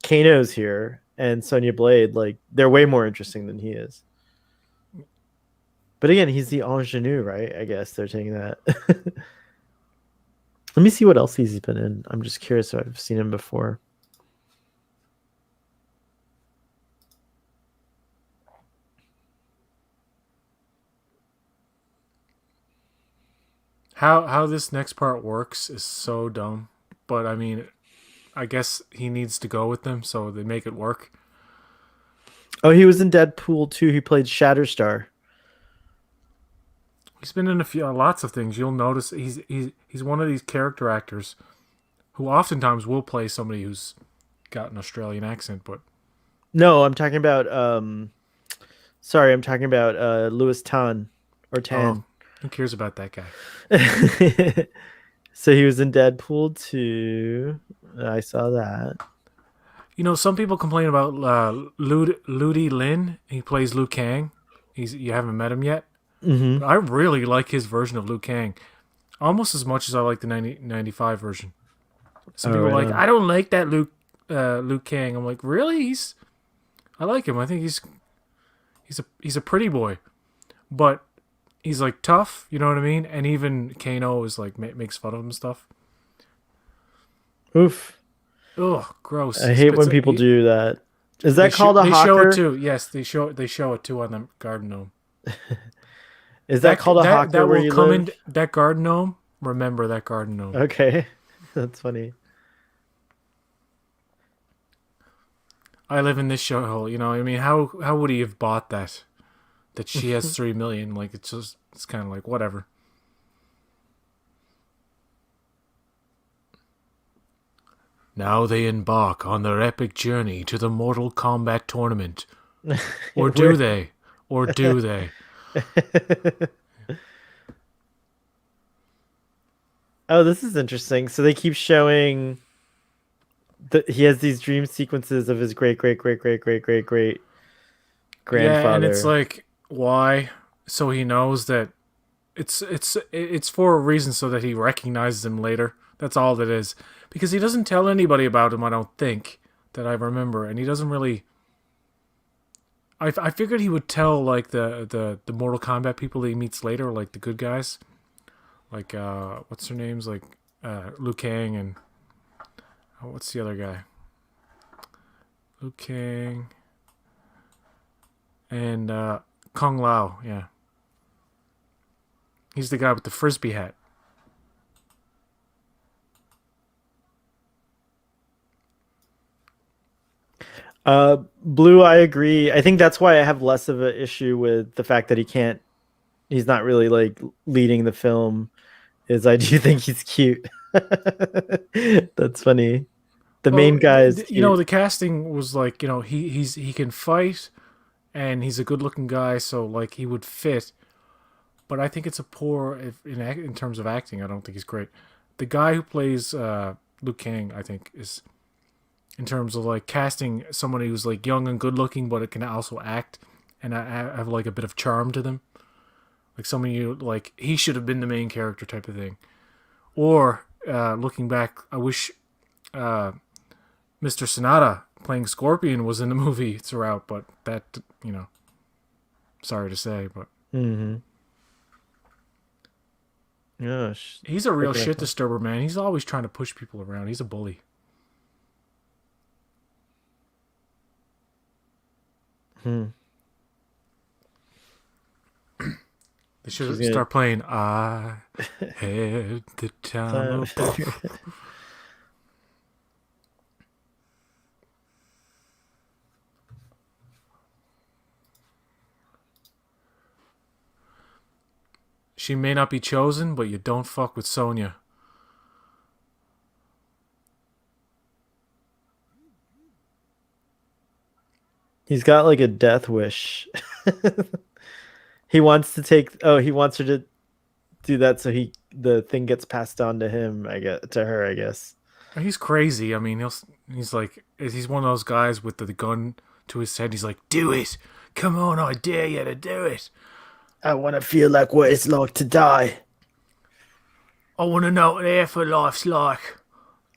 Kano's here and Sonya Blade. Like they're way more interesting than he is. But again, he's the ingenue, right? I guess they're taking that. Let me see what else he's been in. I'm just curious if I've seen him before. how this next part works is so dumb. But I mean, I guess he needs to go with them, so they make it work. Oh, he was in Deadpool 2. He played Shatterstar. He's been in a few lots of things. You'll notice he's one of these character actors who oftentimes will play somebody who's got an Australian accent, but No, I'm talking about sorry, I'm talking about Louis Tan or oh, Tan. who cares about that guy? So he was in Deadpool 2. I saw that. Some people complain about Ludi Lin. He plays Liu Kang. You haven't met him yet. Hmm. But I really like his version of Liu Kang, almost as much as I like the 95 version. Some Oh, people are right like, on. I don't like that Liu Kang. I'm like, really? I like him. I think he's a pretty boy, but he's like tough. You know what I mean? And even Kano is like makes fun of him and stuff. Oof. Ugh, gross. I He hate spits when people do that. Is that called a they show hawker? it too. Yes, they show it too on the garden gnome. Is that called a hawker that where will you come live? in that garden gnome. Remember that garden gnome. Okay. That's funny. I live in this shithole. You know, I mean, how would he have bought that? That she has 3 million. Like it's kind of like whatever. Now they embark on their epic journey to the Mortal Kombat tournament, or do Where- they? Or do they? Oh, this is interesting. So they keep showing that he has these dream sequences of his great great great great great great great Yeah, and it's grandfather. like why? So he knows that it's for a reason so that he recognizes him later. That's all that is. Because he doesn't tell anybody about him, I don't think, that I remember, and he doesn't really. I figured he would tell like the Mortal Kombat people that he meets later, like the good guys, like what's their names, like Liu Kang and what's the other guy? Liu Kang and Kung Lao. Yeah, he's the guy with the frisbee hat. Blue, I agree. I think that's why I have less of an issue with the fact that he's not really like leading the film. Is I do think he's cute. That's funny. The main Well, guy is cute. the casting was like, he can fight and he's a good looking guy, so like he would fit. But I think it's a poor in terms of acting. I don't think he's great. The guy who plays Liu Kang, I think, is in terms of like casting somebody who's like young and good looking, but it can also act and have like a bit of charm to them. Like somebody you like, he should have been the main character type of thing. Or looking back, I wish Mr. Sonata playing Scorpion was in the movie throughout, but that sorry to say, but Mm-hmm. Gosh, he's a real looking at shit disturber, man. He's always trying to push people around. He's a bully. hmm. They She's should gonna start playing I had the time time. of She may not be chosen, but you don't fuck with Sonya. He's got like a death wish. He wants her to do that so the thing gets passed on to him, I guess, to her, I guess. He's crazy. I mean, he's one of those guys with the gun to his head. He's like, "Do it, come on, I dare you to do it. I want to feel like what it's like to die. I want to know what the afterlife's like.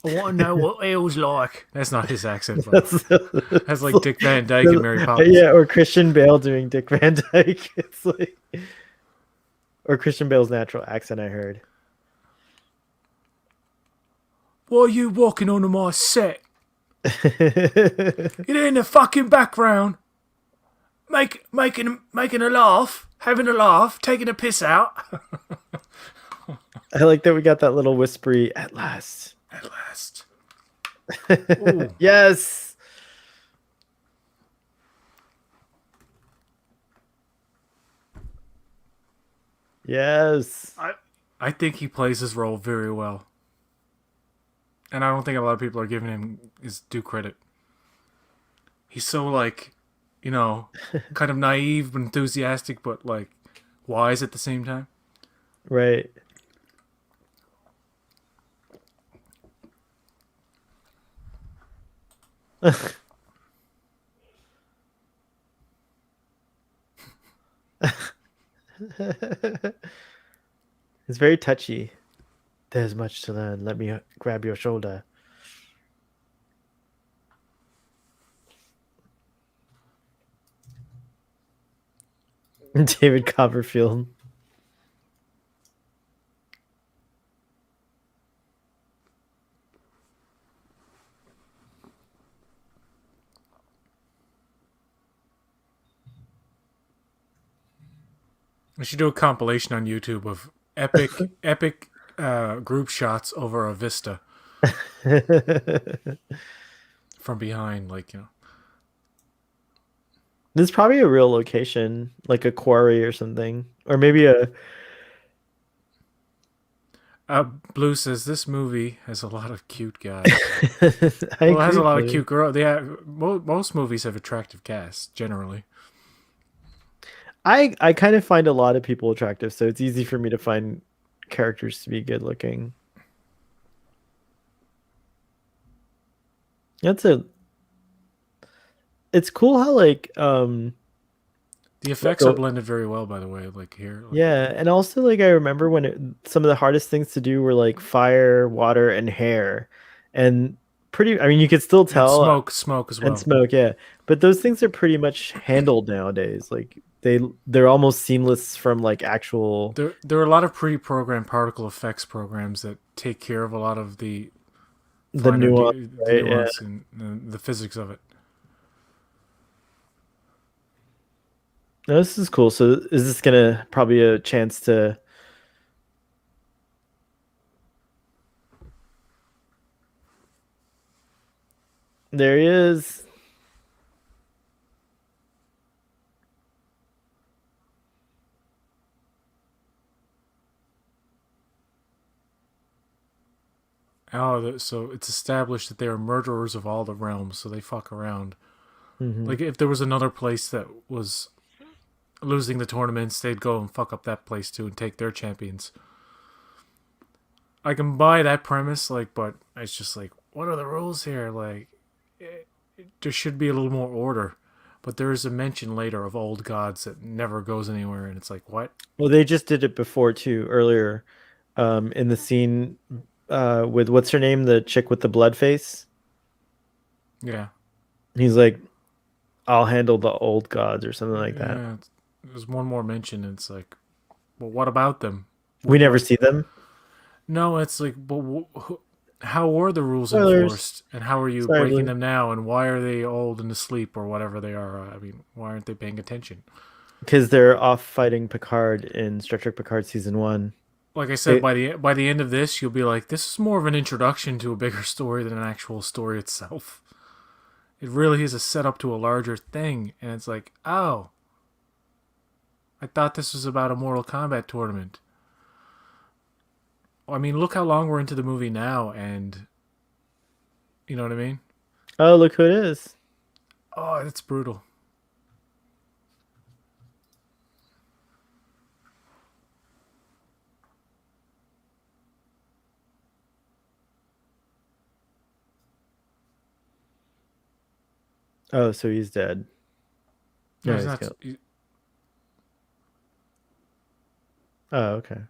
I want to know what hell's like." That's not his accent, but That's, that's like Dick Van Dyke and Mary Poppins. yeah, or Christian Bale doing Dick Van Dyke. It's like, or Christian Bale's natural accent, I heard. Why are you walking onto my set? Get in the fucking background, making a laugh, having a laugh, taking a piss out. I like that we got that little whispery at last. At last. Yes. Yes. I think he plays his role very well. And I don't think a lot of people are giving him his due credit. He's so like, kind of naive but enthusiastic, but like wise at the same time. Right. It's very touchy. There's much to learn. Let me grab your shoulder. David Copperfield. We should do a compilation on YouTube of epic group shots over a vista from behind, This is probably a real location, like a quarry or something, or maybe a. Blue says this movie has a lot of cute guys. I Well, it has agree, a lot of Blue. cute girls. Most movies have attractive casts generally. I kind of find a lot of people attractive, so it's easy for me to find characters to be good looking. That's a. It's cool how The like effects are blended very well, by the way. Like here, like yeah, and also like I remember when some of the hardest things to do were like fire, water, and hair, and pretty. I mean, you could still and tell smoke as and well. smoke, yeah. But those things are pretty much handled nowadays. Like they're almost seamless from like actual There are a lot of pre-programmed particle effects programs that take care of a lot of the the nuance, the right? Yeah. nuance and the physics of it. No, this is cool. So is this gonna probably a chance to? There he is. Oh, so it's established that they are murderers of all the realms, so they fuck around. Hmm. Like if there was another place that was losing the tournaments, they'd go and fuck up that place too and take their champions. I can buy that premise, like, but it's just like, what are the rules here? Like, there should be a little more order. But there is a mention later of old gods that never goes anywhere, and it's like, what? Well, they just did it before too, earlier, in the scene, with what's her name, the chick with the blood face. Yeah, He's like, "I'll handle the old gods" or something like that. yeah. There's one more mention, and it's like, well, what about them? We What, never what? see them. No, it's like, but how were the rules Spoilers. enforced, and how are you Sorry, breaking Blue. them now, and why are they old and asleep or whatever they are? I mean, why aren't they paying attention? Because they're off fighting Picard in Star Trek Picard season one. Like I said, They, by the end of this, you'll be like, this is more of an introduction to a bigger story than an actual story itself. It really is a setup to a larger thing, and it's like, oh, I thought this was about a Mortal Kombat tournament. I mean, look how long we're into the movie now, and you know what I mean? oh, look who it is. Oh, that's brutal. Oh, so he's dead. No, No, he's he's not. killed. Oh, okay.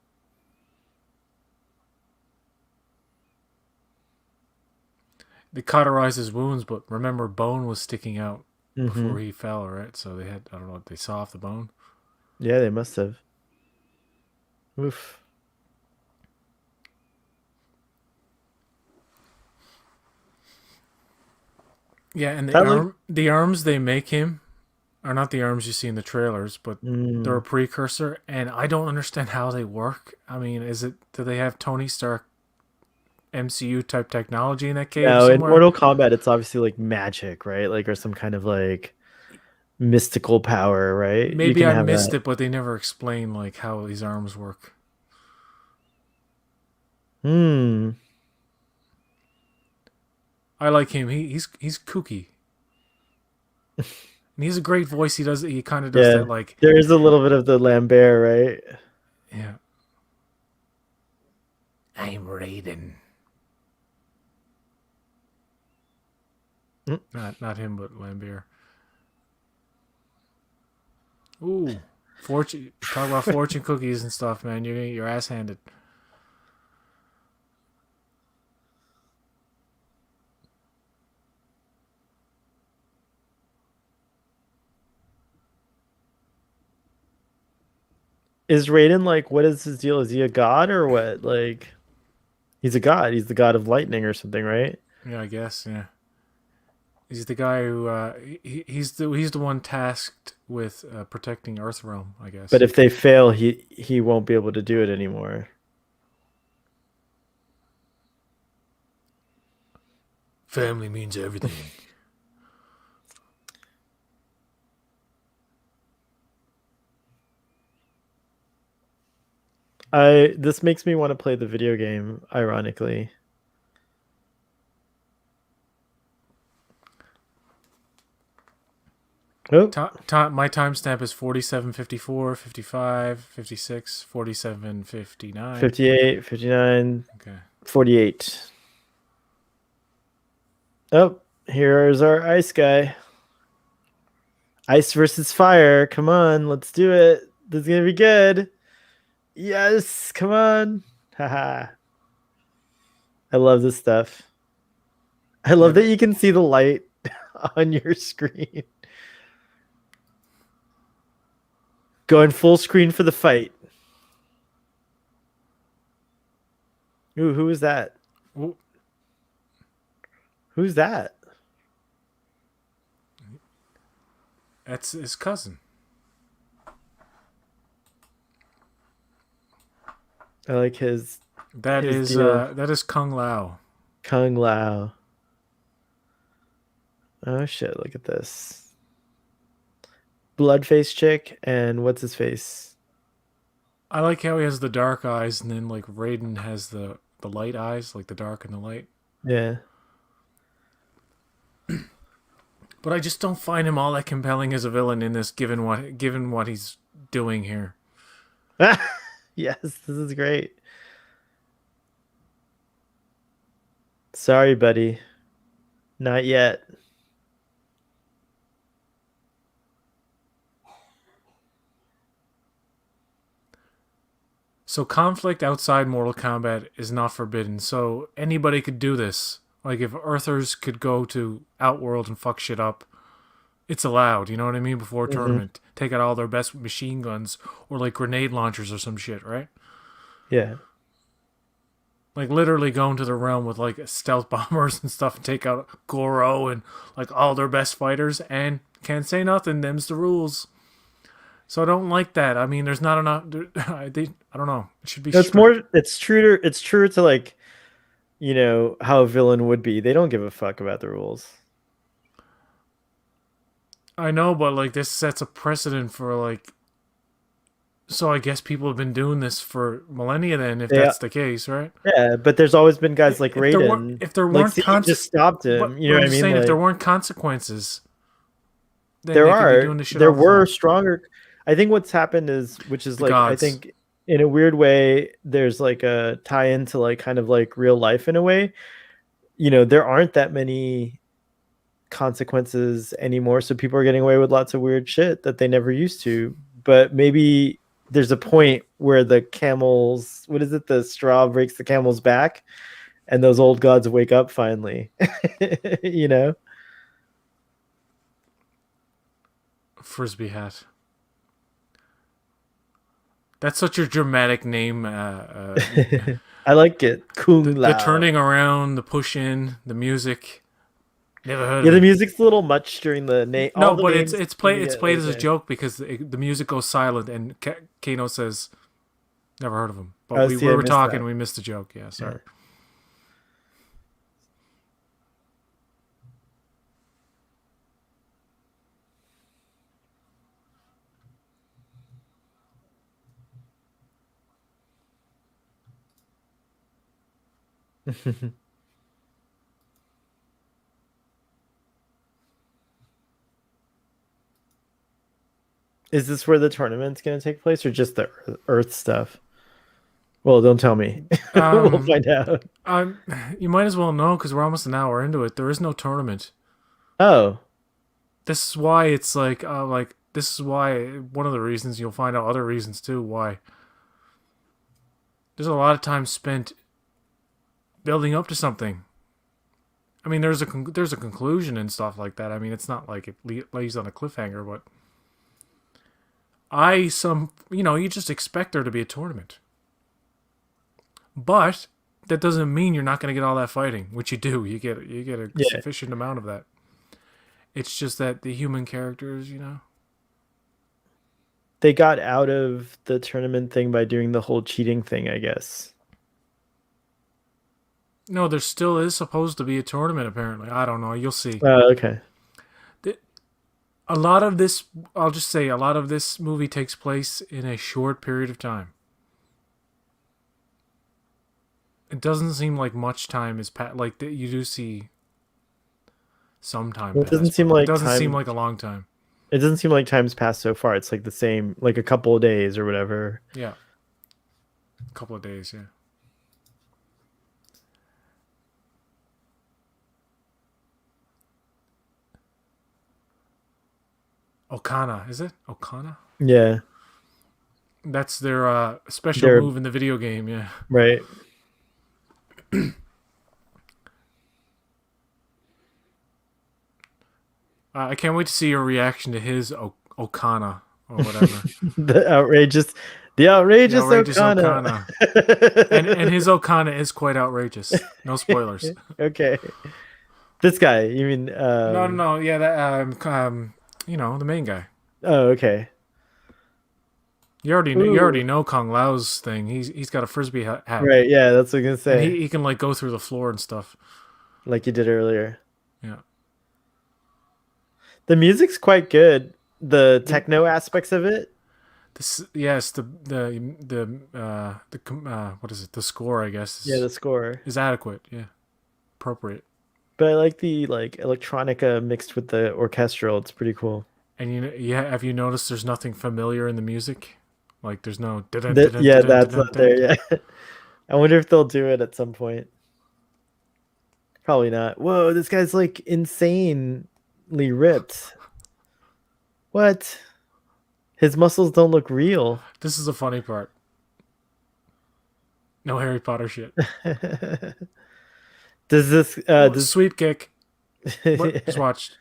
They cauterized his wounds, but remember, bone was sticking out Mm-hmm. before he fell, right? So they had, I don't know, they saw off the bone. Yeah, they must have. Oof. Yeah, and That look. the arms they make him are not the arms you see in the trailers, but they're a Mm. precursor, and I don't understand how they work. I mean, do they have Tony Stark MCU type technology in that cave No, in somewhere? Mortal Kombat, it's obviously like magic, right? Like, or some kind of like mystical power, right? You Maybe can I have missed that. it, but they never explain like how these arms work. Hmm. I like him. He's kooky, and he has a great voice. He kind of does Yeah. that like, There is a little bit of the Lambert, right? yeah. I'm Raiden. Mm. Not him, but Lambert. Ooh, fortune. Talk about fortune cookies and stuff, man. You're gonna get your ass handed. Is Raiden like, what is his deal? Is he a god or what? Like, he's a god. He's the god of lightning or something, right? Yeah, I guess. Yeah, he's the guy who he's the one tasked with protecting Earthrealm. I But guess. if they fail, he won't be able to do it anymore. Family means everything. I This makes me want to play the video game, ironically. Oh, My timestamp is 47, 54, 55, 56, 47, 59. 58, 59, Okay. 48. Oh, Here's our ice guy. Ice versus fire. Come on, let's do it. This is gonna be good. Yes, come on. Haha. I love this stuff. I love Yeah, that you can see the light on your screen. Going full screen for the fight. Ooh, who is that? well, Who's that? that's his cousin. I like his deal. That is Kung Lao. Kung Lao. Oh shit, look at this. Bloodface chick and what's his face? I like how he has the dark eyes, and then like Raiden has the light eyes, like the dark and the light. Yeah. But I just don't find him all that compelling as a villain in this, given what he's doing here. Yes, this is great. Sorry, buddy. Not yet. So conflict outside Mortal Kombat is not forbidden. So anybody could do this. Like if Earthers could go to Outworld and fuck shit up, it's allowed. You know what I mean? Before a Hmm. tournament, take out all their best machine guns or like grenade launchers or some shit, right? Yeah. Like literally go into the realm with like stealth bombers and stuff and take out Goro and like all their best fighters and can't say nothing. Them's the rules. So I don't like that. I mean, there's not enough. I don't know. It should be. It's more it's truer to like, how a villain would be. They don't give a fuck about the rules. I know, but like this sets a precedent for like. So I guess people have been doing this for millennia. Then, if They that's the case, right? Yeah, but there's always been guys like Raiden. If there Like weren't see, you just stopped him. You but know I'm what I just mean? saying, if Like there weren't consequences, then there they could be are doing this shit there all the were time. stronger. I think what's happened is, which is The like, I gods. think in a weird way, there's like a tie into like kind of like real life in a way. There aren't that many consequences anymore, so people are getting away with lots of weird shit that they never used to. But maybe there's a point where the camels, what is it, the straw breaks the camel's back, and those old gods wake up finally. you know Frisbee hat. That's such a dramatic name. I like it. Kung The Lao. turning around, the push in, the music. Never heard Yeah, of the it. music's a little much during the name. No, All the but names seem to it's get played like as a joke because the music goes silent and Kano says, "Never heard of him." But oh, we see, I were missed talking, that. we missed the joke. Yeah, sorry. Yeah. Is this where the tournament's going to take place, or just the Earth stuff? Well, don't tell me. We'll Um, find out. um, you might as well know because we're almost an hour into it. There is no tournament. Oh, This is why it's like this is why one of the reasons you'll find out other reasons too why. There's a lot of time spent building up to something. I mean, there's a conclusion and stuff like that. I mean, it's not like it lays on a cliffhanger, but you just expect there to be a tournament, but that doesn't mean you're not going to get all that fighting, which you do. You get a yeah. sufficient amount of that. It's just that the human characters, They got out of the tournament thing by doing the whole cheating thing, I guess. No, there still is supposed to be a tournament. Apparently, I don't know. You'll see. Okay. A lot of this, I'll just say, a lot of this movie takes place in a short period of time. It doesn't seem like much time is passed. Like you do see some time Well, it doesn't pass, seem but it like doesn't seem time. like a long time. It doesn't seem like time's passed so far. It's like the same, like a couple of days or whatever. Yeah, a couple of days. Yeah. Okana, is it? Okana? Yeah, That's their special they're move in the video game, yeah. right. I can't wait to see your reaction to his Okana or whatever. the outrageous, the The outrageous outrageous Okana. Okana. And his Okana is quite outrageous. No spoilers. Okay, this guy. You mean? No, no, no. Yeah, that the main guy. Oh, okay. You Ooh, already know Kung Lao's thing. He's got a frisbee hat, right. Yeah, that's what I was gonna and say. he can like go through the floor and stuff. Like you did earlier. Yeah. The music's quite good. The The techno aspects of it. this yes the what is it, the score, I guess, Yeah, the score. is adequate. Yeah, appropriate. But I like the like electronica mixed with the orchestral. It's pretty cool. And yeah, have you noticed there's nothing familiar in the music? Like there's no dun That dun yeah, dun that's dun not dun. there yet. I wonder if they'll do it at some point. Probably not. Whoa, this guy's like insanely ripped. What? His muscles don't look real. This is the funny part. No Harry Potter shit. Does this Oh, does sweep kick. What? Just watch.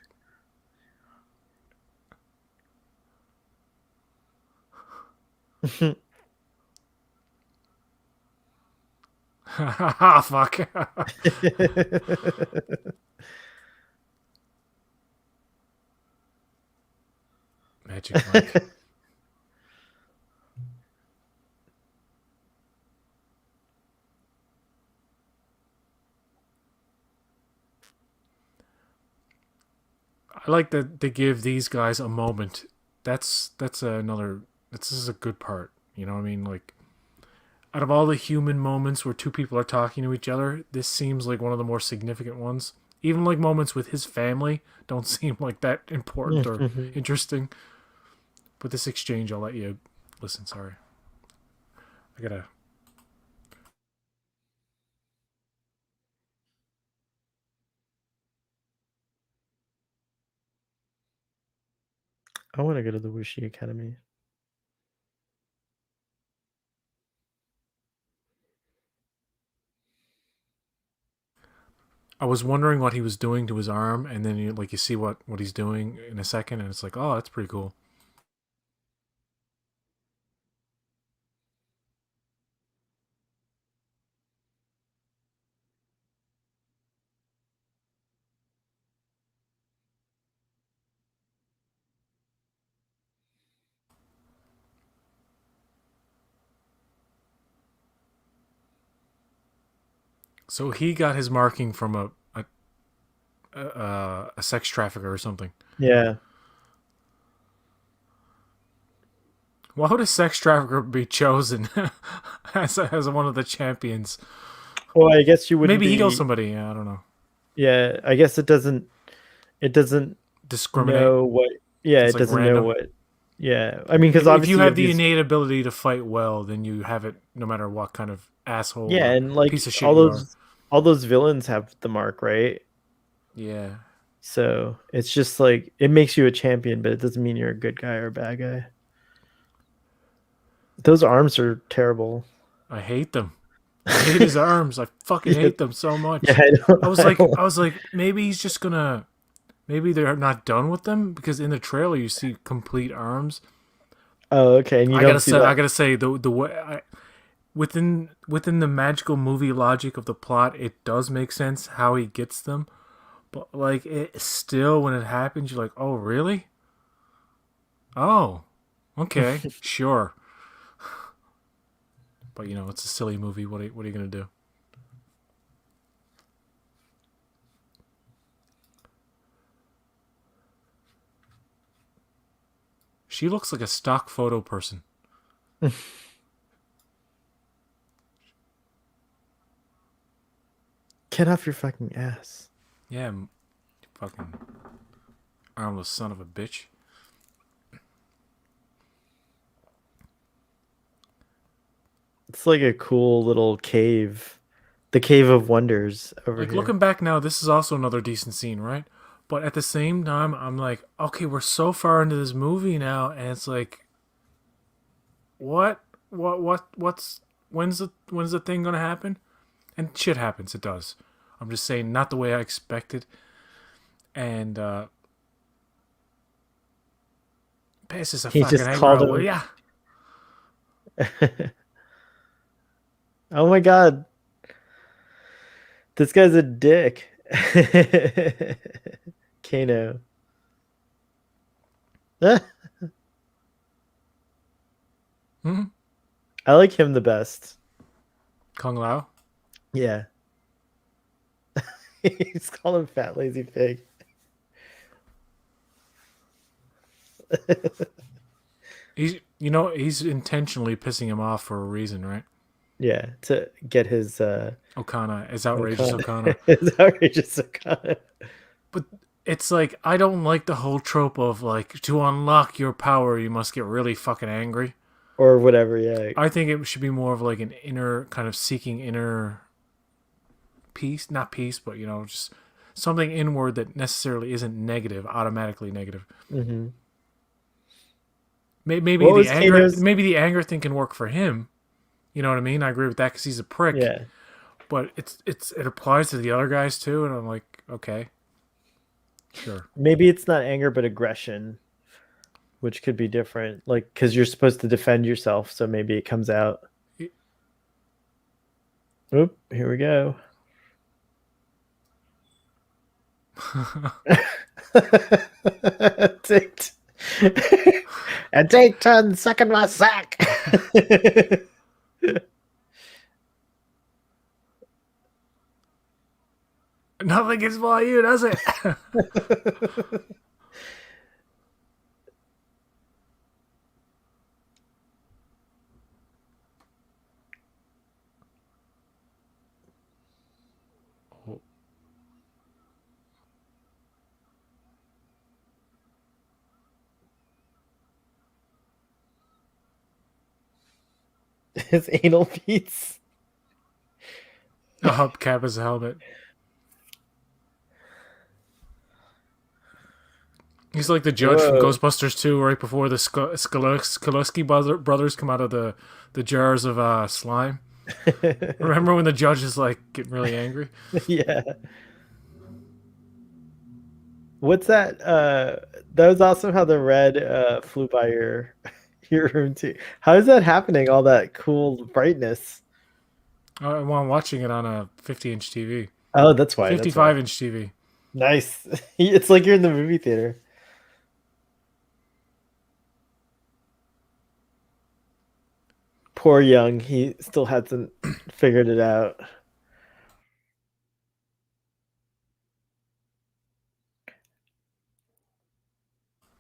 Ah, fuck. Magic Mike. I like that they give these guys a moment. That's another. This is a good part. You know what I mean? Like, out of all the human moments where two people are talking to each other, this seems like one of the more significant ones. Even like moments with his family don't seem like that important or interesting. But this exchange, I'll let you listen. Sorry, I gotta. I want to go to the Wuxi Academy. I was wondering what he was doing to his arm, and then you see what he's doing in a second, and it's like, oh, that's pretty cool. So he got his marking from a sex trafficker or something. Yeah. Why would a sex trafficker be chosen as one of the champions? Well, I guess you wouldn't Maybe he kills be. somebody. Yeah, I don't know. Yeah, I guess it doesn't. It doesn't Discriminate. know what. Yeah, It's it like doesn't know random. what. Yeah, I mean, because If you obviously you have have the these. innate ability to fight well, then you have it no matter what kind of asshole Yeah, or and like piece of shit you are. all those villains have the mark, right? Yeah. So it's just like it makes you a champion, but it doesn't mean you're a good guy or a bad guy. Those arms are terrible. I hate them. I hate his arms. I fucking Yeah, hate them so yeah, much. I don't. I I don't. was like, maybe he's just gonna, maybe they're not done with them because in the trailer you see complete arms. Oh, okay, and you don't see I that. gotta say the way within the magical movie logic of the plot, it does make sense how he gets them. But like, it still when it happens, you're like, oh really? Oh, okay, sure. But it's a silly movie. What are you gonna do? She looks like a stock photo person. Get off your fucking ass. Yeah, fucking armless son of a bitch. It's like a cool little cave, the Cave of Wonders over Like here. looking back now, this is also another decent scene, right? But at the same time, I'm like, okay, we're so far into this movie now, and it's like, what's when's the thing gonna happen? And shit happens. It does. I'm just saying, not the way I expected. And passes a He fucking just egg called roll, will him. ya? Oh my god, this guy's a dick. Kano. I Hmm? like him the best. Kung Lao. Yeah. He's called him fat lazy pig. He's intentionally pissing him off for a reason, right? Yeah, to get his Okana is outrageous. Okada. Okana. His outrageous Okada. But it's like I don't like the whole trope of like to unlock your power you must get really fucking angry. Or whatever, yeah. I think it should be more of like an inner kind of seeking inner peace, not peace, but just something inward that necessarily isn't negative, automatically negative. Hmm. Maybe What the was anger, Kano's? maybe the anger thing can work for him. You know what I mean? I agree with that because he's a prick. Yeah, But it applies to the other guys too, and I'm like, okay, sure. maybe it's not anger but aggression, which could be different. Like because you're supposed to defend yourself, so maybe it comes out. Oop, here we go. Take and take turn sucking my sack. Nothing gets by you, does it? His anal beats. A hubcap as a helmet. He's like the judge from Whoa. Ghostbusters 2, right before the Skolusky brothers come out of the jars of slime. Remember when the judge is like getting really angry? Yeah. What's that? That was awesome how the red flew by your room too. How is that happening? All that cool brightness. Well, I'm watching it on a 50-inch TV, Oh, that's why. That's why. 55-inch TV. Nice. It's like you're in the movie theater. Poor Young. He still hasn't figured it out.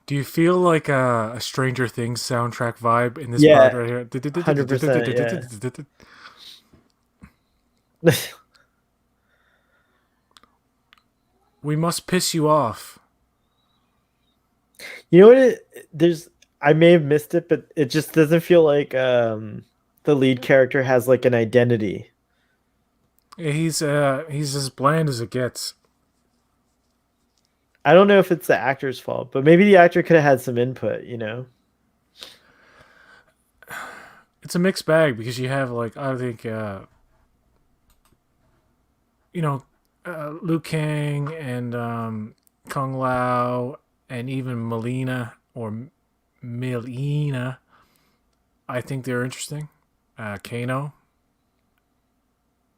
Do you feel like a Stranger Things soundtrack vibe in this part Yeah, right here? 100%. Yeah. We must piss you off. You know what? There's. I may have missed it, but it just doesn't feel like the lead character has like an identity. He's as bland as it gets. I don't know if it's the actor's fault, but maybe the actor could have had some input. It's a mixed bag because you have like I think you know Liu Kang and Kung Lao and even Melina or Melina. I think they're interesting. Kano.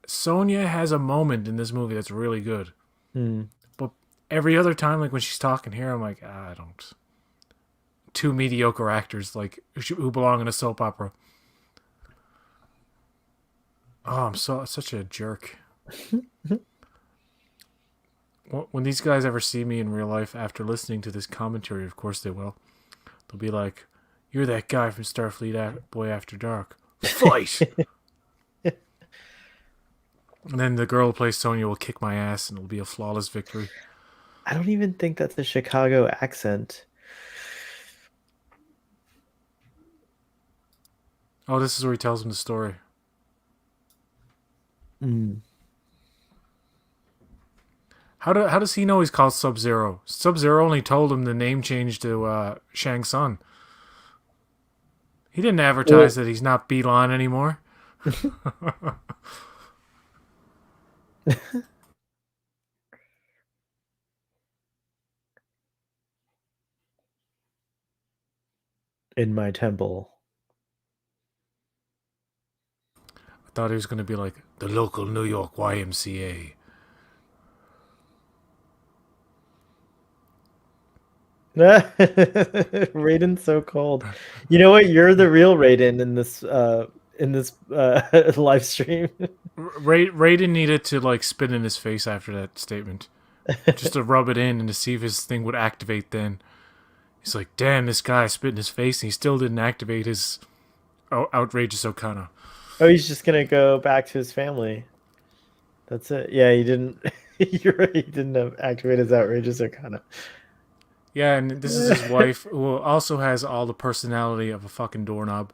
Sonya has a moment in this movie that's really good. Hmm. But every other time, like when she's talking here, I'm like, I don't. Two mediocre actors like who belong in a soap opera. Oh, I'm such a jerk. When these guys ever see me in real life after listening to this commentary, of course they will. They'll be like, "You're that guy from Starfleet Boy After Dark. Fight!" And then the girl who plays Sonya will kick my ass, and it'll be a flawless victory. I don't even think that's a Chicago accent. Oh, this is where he tells him the story. Mm. How does he know he's called Sub Zero? Sub Zero only told him the name change to Shang Tsung. He didn't advertise that he's not Beeline anymore. In my temple. I thought he was going to be like the local New York YMCA. Raiden's so cold. You know what? You're the real Raiden in this live stream. Raiden needed to like spit in his face after that statement, just to rub it in and to see if his thing would activate. Then he's like, "Damn, this guy spit in his face, and he still didn't activate his outrageous Okana." Oh, he's just gonna go back to his family. That's it. Yeah, he didn't. You're right. He didn't activate his outrageous Arcana. Yeah, and this is his wife, who also has all the personality of a fucking doorknob.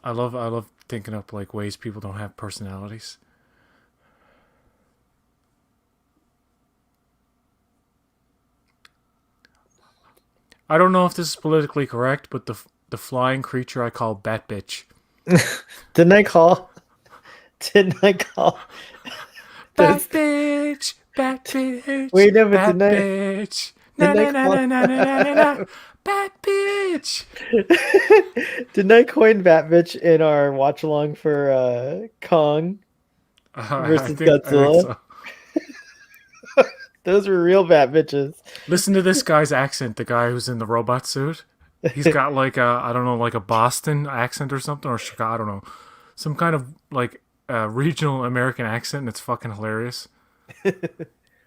I love thinking up like ways people don't have personalities. I don't know if this is politically correct, but the flying creature I call Bat Bitch. Didn't I call? Didn't I call? Bat Bitch, Bat Bitch. Wait, no, but Bat didn't I? Bitch. Na na Didn't I na call? na na na na na. Bat Bitch. Didn't I coin Bat Bitch in our watch along for Kong I versus think Godzilla? so. Those were real Bat Bitches. Listen to this guy's accent. The guy who's in the robot suit. He's got like a I don't know, like a Boston accent or something, or Chicago. I don't know, some kind of like regional American accent. That's fucking hilarious.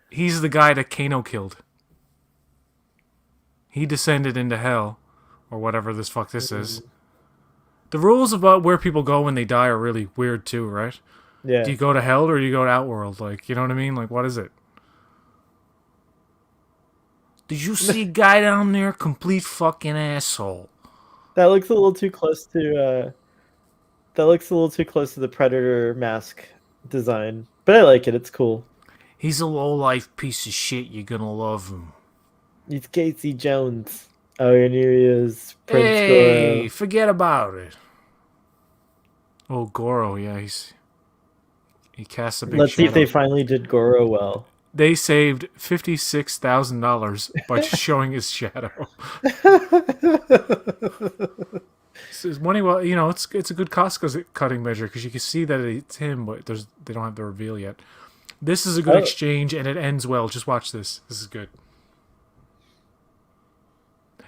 He's the guy that Kano killed. He descended into hell, or whatever this fuck this is. The rules about where people go when they die are really weird too, right? Yeah. Do you go to hell or do you go to Outworld? Like, you know what I mean? Like, what is it? Did you see a guy down there? Complete fucking asshole. That looks a little too close to. That looks a little too close to the Predator mask design, but I like it. It's cool. He's a low-life piece of shit. You're gonna love him. He's Casey Jones. Oh, and here he is, Prince Hey, Goro. forget about it. Oh, Goro, yeah, he casts a big Let's see if shadow. they finally did Goro well. They saved $56,000 by just showing his shadow. So his money, well, you know, it's a good cost cutting measure because you can see that it's him, but they don't have the reveal yet. This is a good exchange, and it ends well. Just watch this. This is good.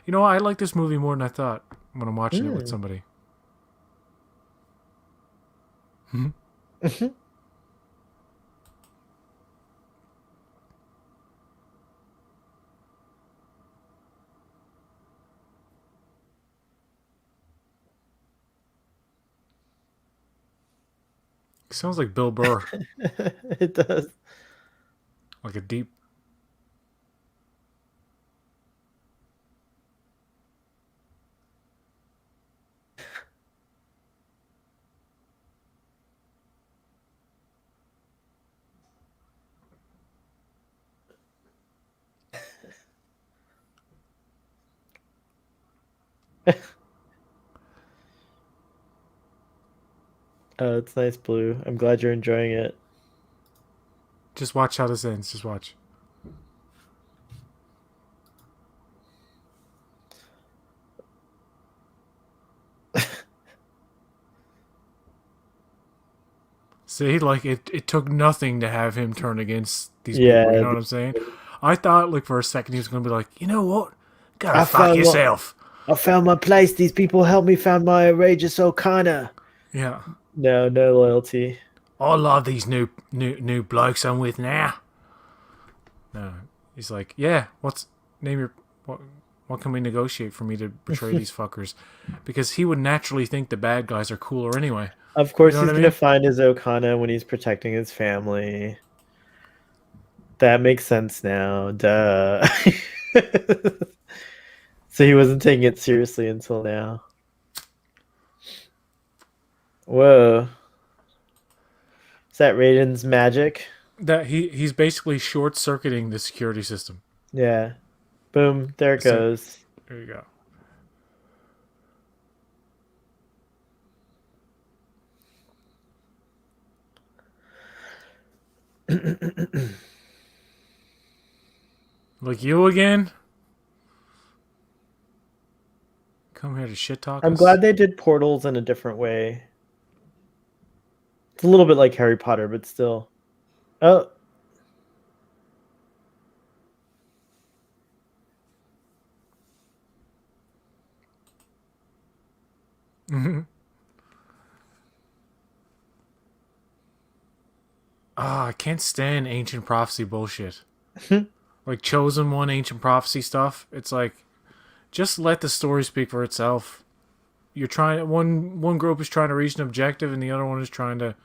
You know, I like this movie more than I thought when I'm watching it with somebody. Sounds like Bill Burr, It does. like a deep. Oh, it's nice, Blue. I'm glad you're enjoying it. Just watch how this ends. Just watch. See, like it took nothing to have him turn against these people. You know what I'm saying? I thought, like, for a second he was gonna be like, you know what? Gotta fuck yourself. I found my place. These people helped me find my outrageous O'Connor. Yeah. No loyalty. I love these new blokes I'm with now. No, he's like, yeah. What can we negotiate for me to betray these fuckers? Because he would naturally think the bad guys are cooler anyway. Of course, You know he's what I gonna mean? find his O'Connor when he's protecting his family. That makes sense now. Duh. So he wasn't taking it seriously until now. Whoa. Is that Raiden's magic? that he's basically short circuiting the security system. Yeah. Boom. There it So goes. there you go. Like you again? Come here to shit talk I'm us? glad they did portals in a different way. It's a little bit like Harry Potter, but still. Oh, Mm-hmm. Ah, I can't stand ancient prophecy bullshit. Like chosen one ancient prophecy stuff. It's like just let the story speak for itself. You're trying one group is trying to reach an objective and the other one is trying to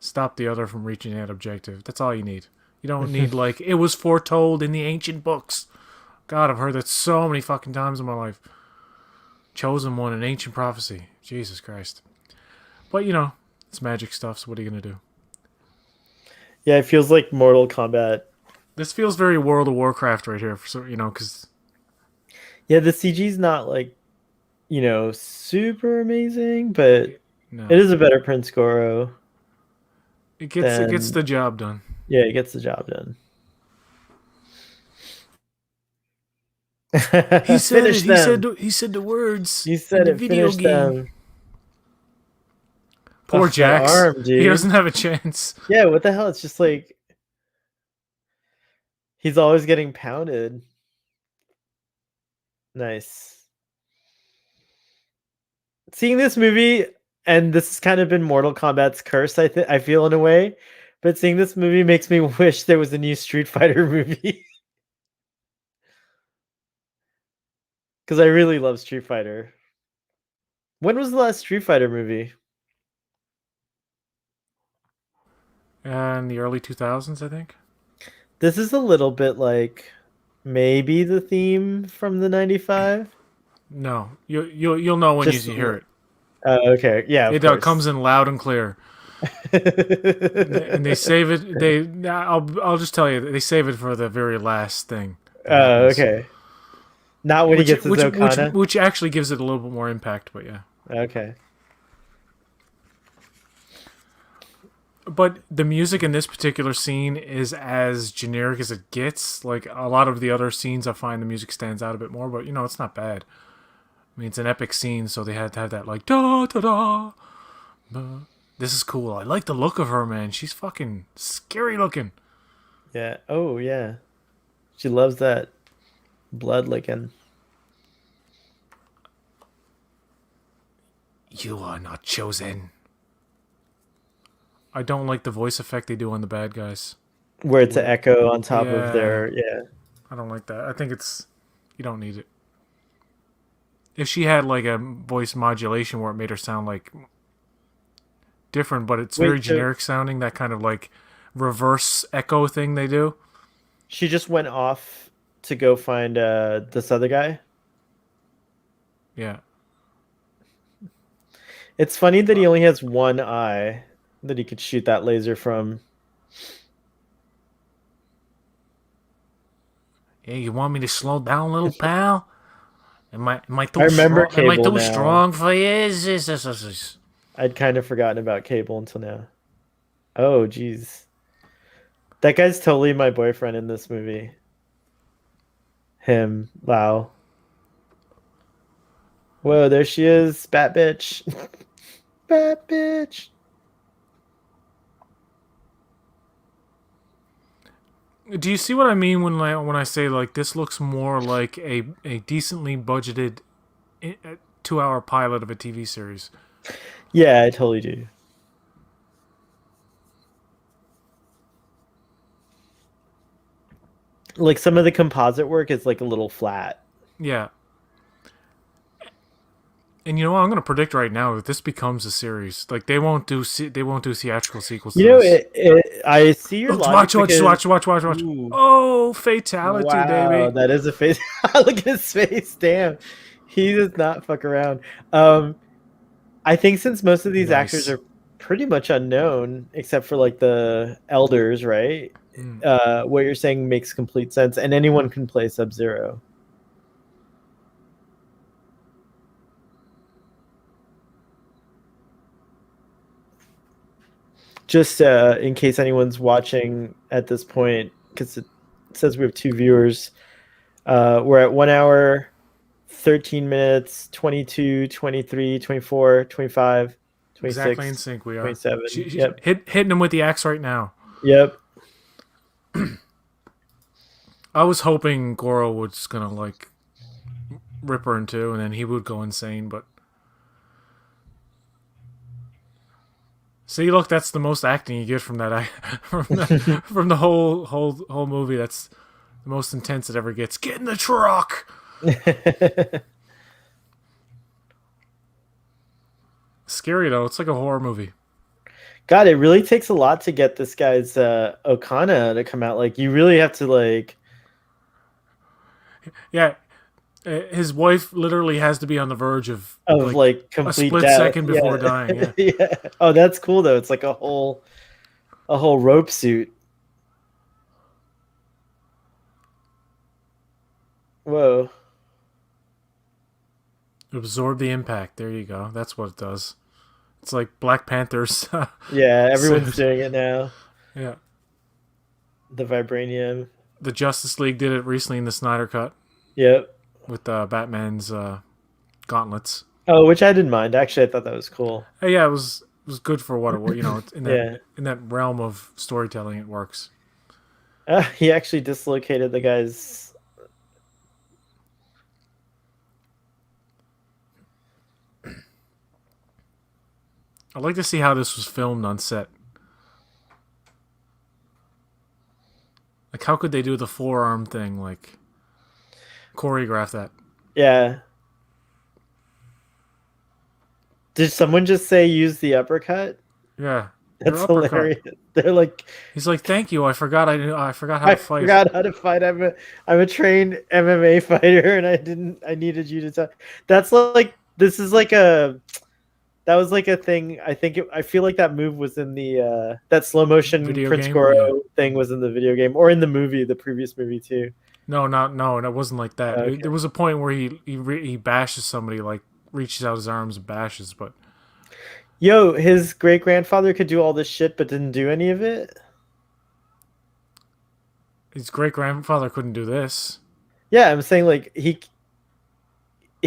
stop the other from reaching that objective. That's all you need. You don't need like it was foretold in the ancient books. God, I've heard that so many fucking times in my life. Chosen one, an ancient prophecy. Jesus Christ. But you know, it's magic stuff, so what are you gonna do? yeah, it feels like Mortal Kombat. This feels very World of Warcraft right here, for you know, because Yeah, the CG's not like, super amazing, but it no, is a better Prince Goro it gets than, the job done. yeah, it gets the job done. He said it. Finish them. He said the words You in said the it. video Finish game. them. Poor Ugh, that Jax. arm, He dude. doesn't have a chance. Yeah, what the hell? It's just like he's always getting pounded. Nice. Seeing this movie, and this has kind of been Mortal Kombat's curse, I feel in a way, but seeing this movie makes me wish there was a new Street Fighter movie because I really love Street Fighter. When was the last Street Fighter movie? In the early 2000s, I think. This is a little bit like maybe the theme from the 95. No, you'll know when you Just hear it. okay, yeah, of It course. comes in loud and clear, and they save it. I'll just tell you, they save it for the very last thing that Oh, happens, okay. Not when he gets his Okana. which actually gives it a little bit more impact. But yeah, Okay. but the music in this particular scene is as generic as it gets. Like a lot of the other scenes, I find the music stands out a bit more. But you know, it's not bad. I mean, it's an epic scene, so they had to have that like da da da. This is cool. I like the look of her, man. She's fucking scary looking. Yeah. Oh, yeah. She loves that blood licking. You are not chosen. I don't like the voice effect they do on the bad guys. Where it's an echo on top of Yeah, their, yeah. I don't like that. I think it's you don't need it. If she had like a voice modulation where it made her sound like different, but it's very Wait, so generic sounding, that kind of like reverse echo thing they do. she just went off to go find this other guy? Yeah. It's funny that he only has one eye that he could shoot that laser from. Hey, you want me to slow down, little pal? Am I I too remember strong? Am I Cable too now. strong for you? Is. I'd kind of forgotten about Cable until now. Oh, jeez. That guy's totally my boyfriend in this movie. Him. Wow. Whoa, there she is. Bat bitch. Bat bitch. Do you see what I mean when I say like this looks more like a decently budgeted 2 hour pilot of a TV series? Yeah, I totally do. Like some of the composite work is like a little flat. Yeah. And you know what? I'm gonna predict right now that this becomes a series. Like they won't do theatrical sequels to You know, this. I see your Watch, logic because watch. ooh, Oh, fatality, wow, baby. that is a face. Look at his face. Damn, he does not fuck around. I think since most of these actors Nice. are pretty much unknown, except for like the elders, right? What you're saying makes complete sense, and anyone can play Sub-Zero. Just in case anyone's watching at this point, because it says we have 2 viewers. We're at 1 hour, 13 minutes, 22, 23, 24, 25, Exactly 26, in sync we are. 27. She's Yep. hitting him with the axe right now. Yep. I was hoping Goro was just gonna like rip her in two, and then he would go insane. But see, look, that's the most acting you get from that from the whole movie. That's the most intense it ever gets. Get in the truck. Scary though. It's like a horror movie. God, it really takes a lot to get this guy's Okana to come out. Like, you really have to like. Yeah, his wife literally has to be on the verge of like a complete split death. second before dying. Yeah. Yeah. Oh, that's cool though. It's like a whole rope suit. Whoa. Absorb the impact. There you go. That's what it does. It's like Black Panther's. Yeah, everyone's doing it now. Yeah. The vibranium. The Justice League did it recently in the Snyder Cut. Yep. With Batman's gauntlets. Oh, which I didn't mind. Actually, I thought that was cool. Yeah, it was good for what it was. You know, in that Yeah. in that realm of storytelling, it works. He actually dislocated the guy's. I'd like to see how this was filmed on set. Like, how could they do the forearm thing? Like, choreograph that. Yeah. Did someone just say use the uppercut? Yeah, That's hilarious. They're like, he's like, "Thank you. I forgot how to fight." I forgot how to fight. I'm a trained MMA fighter, and I needed you to tell. That's like, this is like that was like a thing. I feel like that move was in the that slow motion Video Prince game? Goro Yeah. thing was in the video game or in the movie, the previous movie too. No, it wasn't like that. Okay. There was a point where he bashes somebody, like reaches out his arms and bashes, but Yo, his great grandfather could do all this shit, but didn't do any of it. his great grandfather couldn't do this. Yeah, I'm saying like he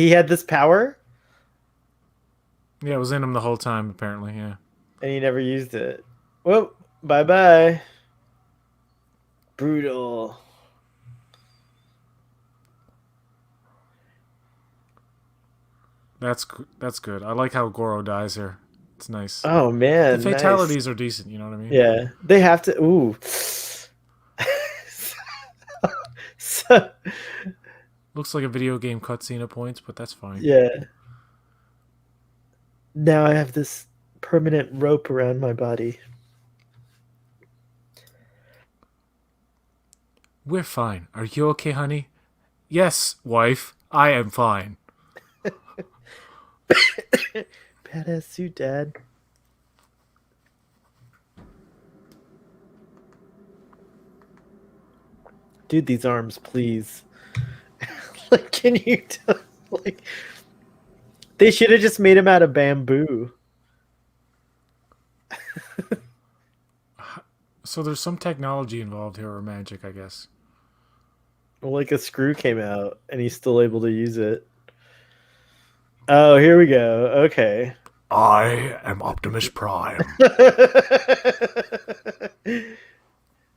had this power, Yeah, it was in him the whole time, apparently. Yeah. and he never used it. Well, bye bye. Brutal. That's good. I like how Goro dies here. It's nice. Oh man, The fatalities are decent. You know what I mean? Yeah, they have to. Ooh. So, Looks like a video game cutscene at points, but that's fine. yeah. Now I have this permanent rope around my body. We're fine. Are you okay, honey? Yes, wife. I am fine. Badass suit, Dad. Dude, these arms, please. Like, can you tell? Like, they should have just made him out of bamboo. So there's some technology involved here, or magic, I guess. Well, like a screw came out, and he's still able to use it. Oh, here we go. Okay. I am Optimus Prime.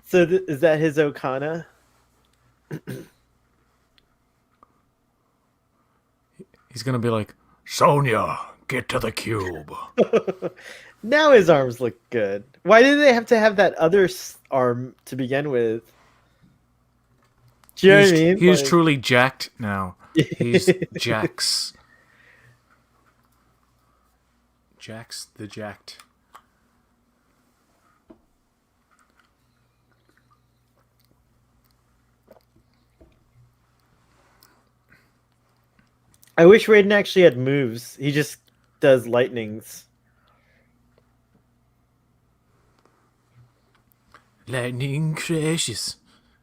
So is that his Okana? He's gonna be like, Sonya, get to the cube. Now his arms look good. Why did they have to have that other arm to begin with? Do you know what I mean? He is Like- truly jacked now. He's Jax. Jax the Jacked. I wish Raiden actually had moves. He just does lightnings. Lightning crashes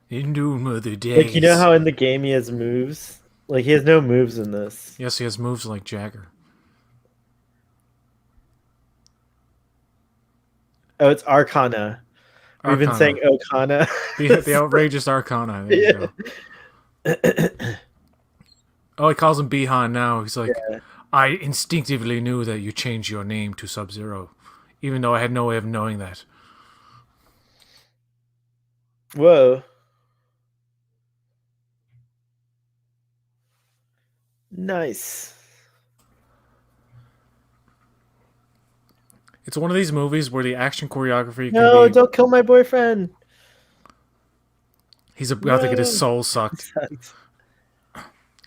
into Mother Like, you know Days. how in the game he has moves? Like, he has no moves in this. Yes, he has moves like Jagger. Oh, it's Arcana. We've been saying Arcana. Okana. The outrageous Arcana. There you go. Yeah. Oh, he calls him Bihan now. He's like, Yeah. I instinctively knew that you changed your name to Sub-Zero, even though I had no way of knowing that. Whoa. Nice. It's one of these movies where the action choreography can No, be. don't kill my boyfriend. He's about to get his No. soul sucked.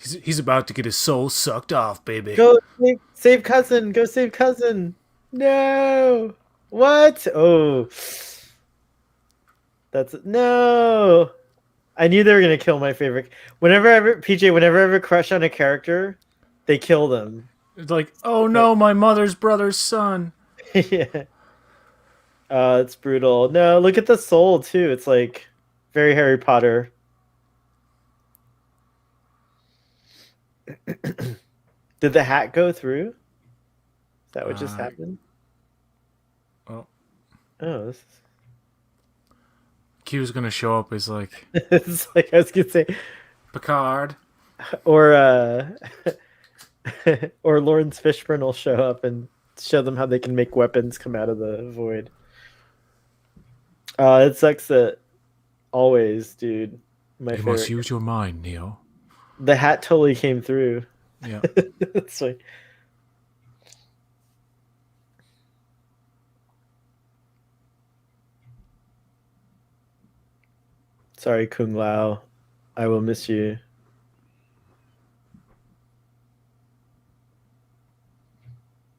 He's about to get his soul sucked off, baby. Go save cousin. Go save cousin. No. What? Oh. That's no. I knew they were gonna kill my favorite. Whenever I ever crush on a character, they kill them. It's like, oh no, my mother's brother's son. Yeah. It's brutal. No, look at the soul too. It's like very Harry Potter. Did the hat go through? Is that what just happened? Well, Oh, this Q's gonna show up as like it's like I was gonna say, Picard. or or Lawrence Fishburne will show up and show them how they can make weapons come out of the void. It sucks that always, dude. My You favorite. must use your mind, Neo. The hat totally came through. Yeah. It's like sorry, Kung Lao. I will miss you.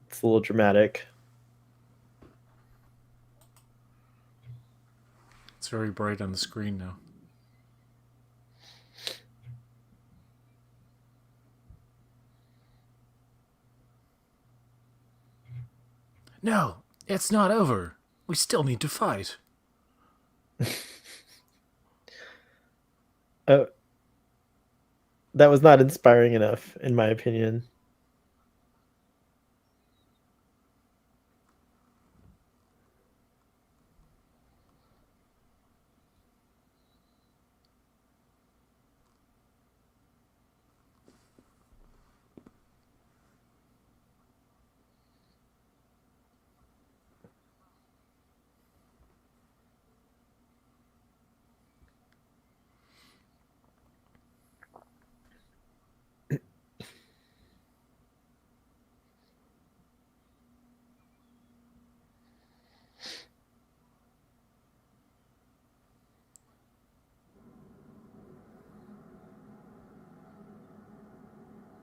It's a little dramatic. It's very bright on the screen now. No, it's not over. We still need to fight. Oh, that was not inspiring enough, in my opinion.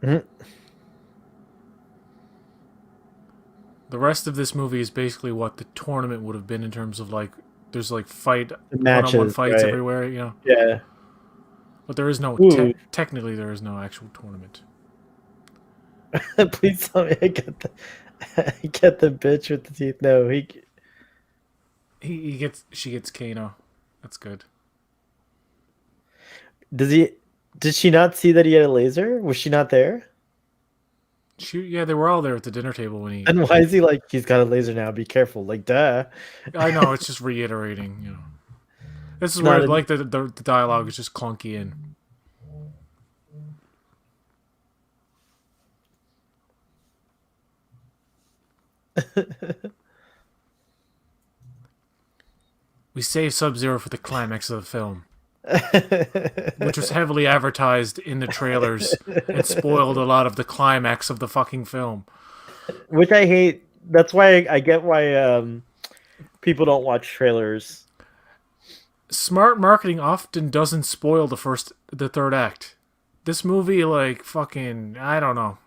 Mhm. The rest of this movie is basically what the tournament would have been in terms of like there's like The one-on-one matches, fights right? everywhere, you know. Yeah. But there is no Ooh, technically there is no actual tournament. please tell me I get the I get the bitch with the teeth. No, She gets Kano. That's good. does he. Did she not see that he had a laser? Was she not there? Yeah, they were all there at the dinner table when he. And why is he like he's got a laser now? Be careful, like duh. I know it's just reiterating, you know. This is Not where a- like the dialogue is just clunky in. We saved Sub-Zero for the climax of the film, which was heavily advertised in the trailers and spoiled a lot of the climax of the fucking film. Which I hate. That's why I get why people don't watch trailers. Smart marketing often doesn't spoil the third act. This movie, like, fucking, I don't know.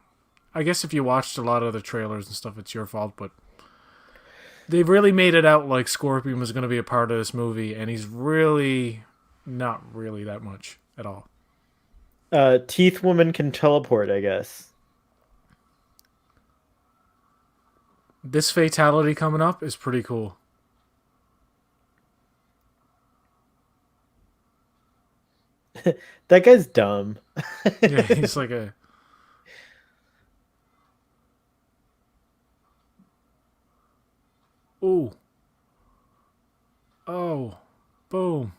I guess if you watched a lot of the trailers and stuff, it's your fault, but they really made it out like Scorpion was going to be a part of this movie, and he's really not really that much at all. Teeth woman can teleport, I guess. This fatality coming up is pretty cool. That guy's dumb. Yeah, he's like a. Ooh. Oh. Boom.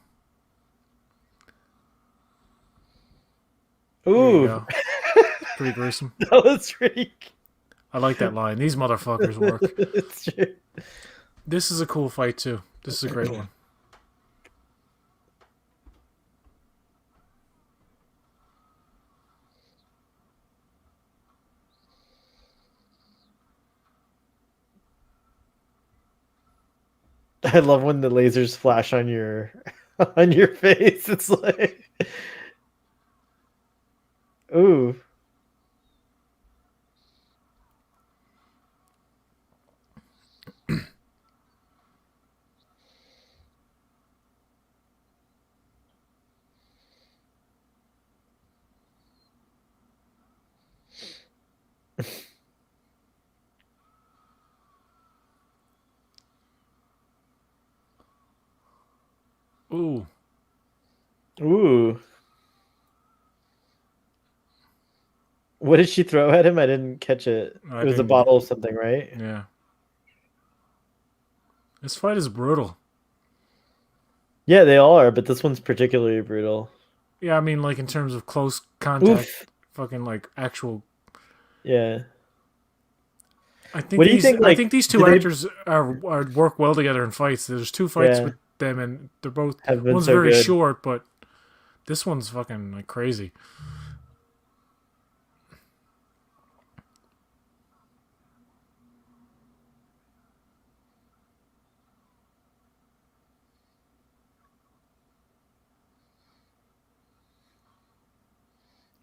There you Ooh, go. Pretty gruesome. that was pretty. I like that line. These motherfuckers work. It's true. This is a cool fight too. This is a great one. I love when the lasers flash on your on your face. It's like, ooh, Ooh. ooh. What did she throw at him? I didn't catch it. I It was a didn't. bottle of something, right? Yeah. This fight is brutal. Yeah, they all are, but this one's particularly brutal. Yeah, I mean, like in terms of close contact, Oof. fucking like actual. Yeah. I think What do you these. think? I Like, think these do two they? actors are work well together in fights. There's two fights Yeah, with them, and they're both. have been One's so very good. short, but this one's fucking like crazy.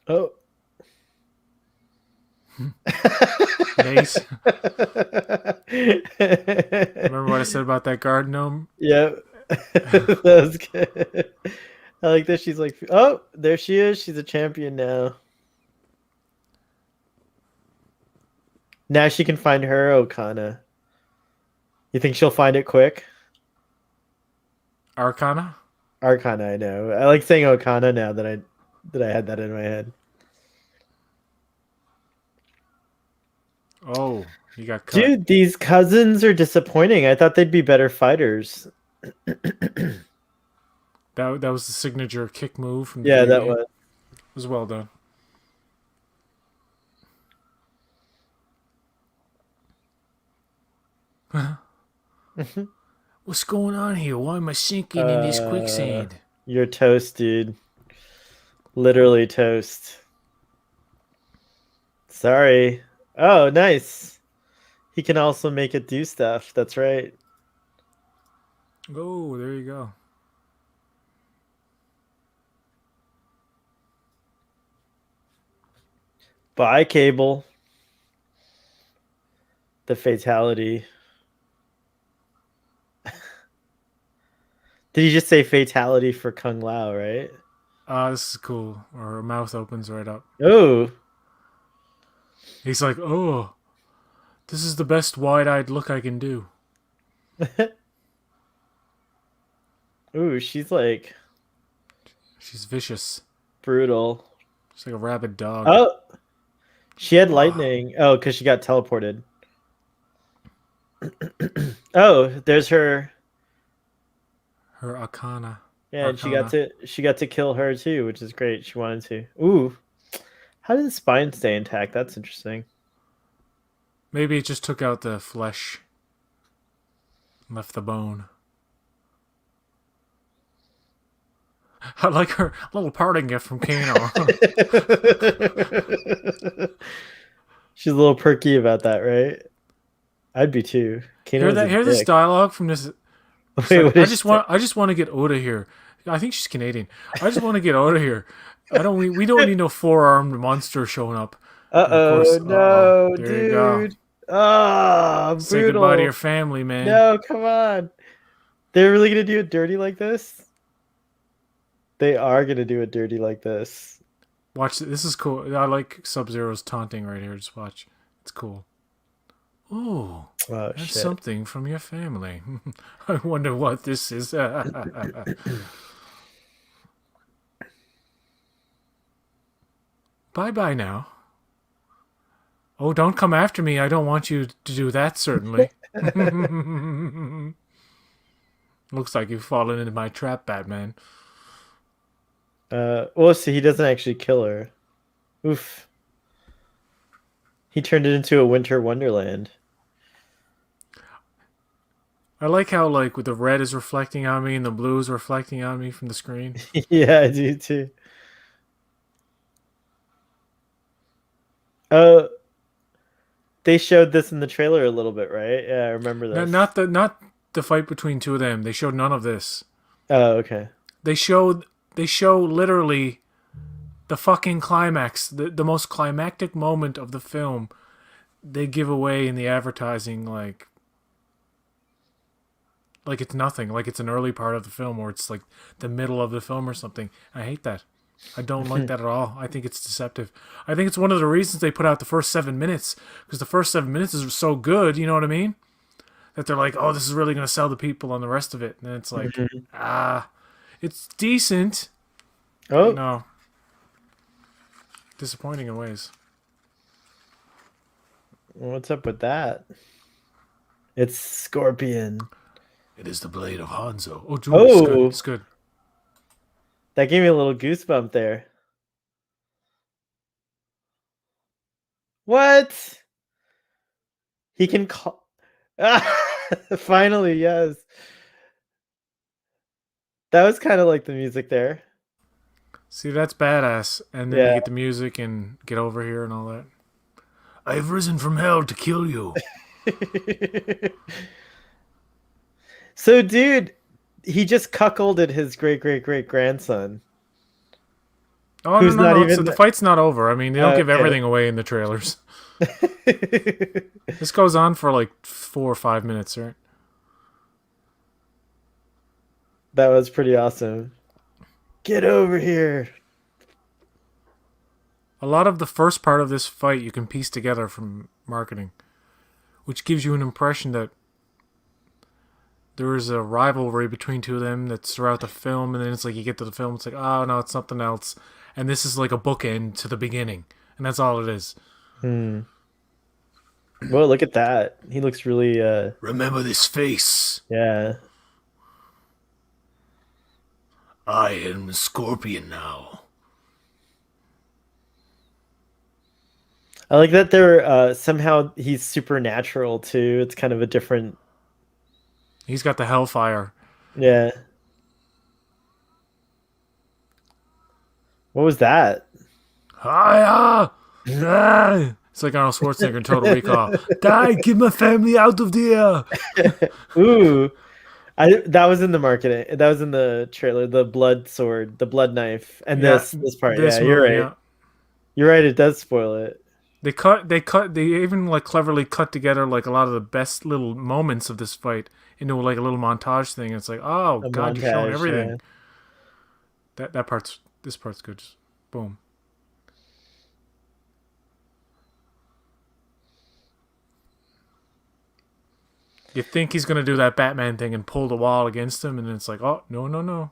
Oh. Mace. Remember what I said about that guard gnome? Yeah, that was good. I like that she's like, oh, there she is. She's a champion now. Now she can find her Okana. You think she'll find it quick? Arcana. Arcana, I know. I like saying Okana now that I had that in my head. Oh, he got cut. Dude, these cousins are disappointing. I thought they'd be better fighters. That was the signature kick move from the Yeah, video that game. was. It was well done. What's going on here? Why am I sinking in this quicksand? You're toast, dude. Literally toast. Sorry. Oh, nice. He can also make it do stuff. That's right. Oh, there you go. Bye, Cable. The fatality. Did he just say fatality for Kung Lao, right? This is cool. Or her mouth opens right up. Oh. He's like, oh, this is the best wide-eyed look I can do. Ooh, she's like She's vicious. brutal. She's like a rabid dog. Oh, she had lightning. Oh, because she got teleported. Oh, there's her. Her Arcana. Yeah, and Arcana. she got to kill her too, which is great. She wanted to. Ooh, how did the spine stay intact? That's interesting. Maybe it just took out the flesh. Left the bone. I like her little parting gift from Kano. She's a little perky about that, right? I'd be too. Kano's a Hear this dick. dialogue from this. It's Wait, like, what did she say? I just want to get Oda here. I think she's Canadian. I just want to get Oda here. We don't need no four-armed monster showing up. And of course, Uh-oh, no, there you go. dude. Oh, Say goodbye to your brutal. family, man. No, come on. They're really gonna do it dirty like this? They are gonna do it dirty like this. Watch this is cool. I like Sub-Zero's taunting right here. Just watch. It's cool. Oh, Oh that's shit. something from your family. I wonder what this is. Bye-bye now. Oh, don't come after me. I don't want you to do that, certainly. Looks like you've fallen into my trap, Batman. Well, see, he doesn't actually kill her. Oof. He turned it into a winter wonderland. I like how, like, with the red is reflecting on me and the blue is reflecting on me from the screen. Yeah, I do too. Uh, they showed this in the trailer a little bit, right? Yeah, I remember No, this. not the fight between two of them. They showed none of this. Oh, okay. They show literally the fucking climax, the most climactic moment of the film. They give away in the advertising like it's nothing, like it's an early part of the film or it's like the middle of the film or something. I hate that. I don't like that at all. I think it's deceptive. I think it's one of the reasons they put out the first 7 minutes because the first 7 minutes is so good. You know what I mean? That they're like, oh, this is really going to sell the people on the rest of it. And then it's like, it's decent. But Oh, no, disappointing in ways. what's up with that? It's Scorpion. It is the blade of Hanzo. Oh, dude, it's good. Oh, It's good. that gave me a little goosebump there. What? He can call. Finally, yes. That was kind of like the music there. See, that's badass. And then you Yeah. get the music and get over here and all that. I've risen from hell to kill you. So, dude, he just cuckolded his great grandson. Oh, no, Who's no, not no. So even. the fight's not over. I mean, they don't give Okay. everything away in the trailers. This goes on for like 4 or 5 minutes, right? That was pretty awesome. Get over here. A lot of the first part of this fight you can piece together from marketing, which gives you an impression that there is a rivalry between two of them that's throughout the film, and then it's like you get to the film, it's like, oh no, it's something else. And this is like a bookend to the beginning. And that's all it is. Hmm. Well, look at that. He looks really, Remember this face. yeah. I am the Scorpion now. I like that they're somehow he's supernatural too. It's kind of a different, He's got the Hellfire. yeah. What was that? Hiya! Die! It's like Arnold Schwarzenegger in Total Recall. Die! Get my family out of there! Ooh, I that was in the marketing. That was in the trailer. The blood sword, the blood knife, and Yeah, this part. this Yeah, you're movie, right. yeah. You're right. It does spoil it. They even like cleverly cut together like a lot of the best little moments of this fight into like a little montage thing. It's like, oh A god, you're showing montage. everything. Yeah. This part's good. Just boom. You think he's gonna do that Batman thing and pull the wall against him, and then it's like, oh no, no, no.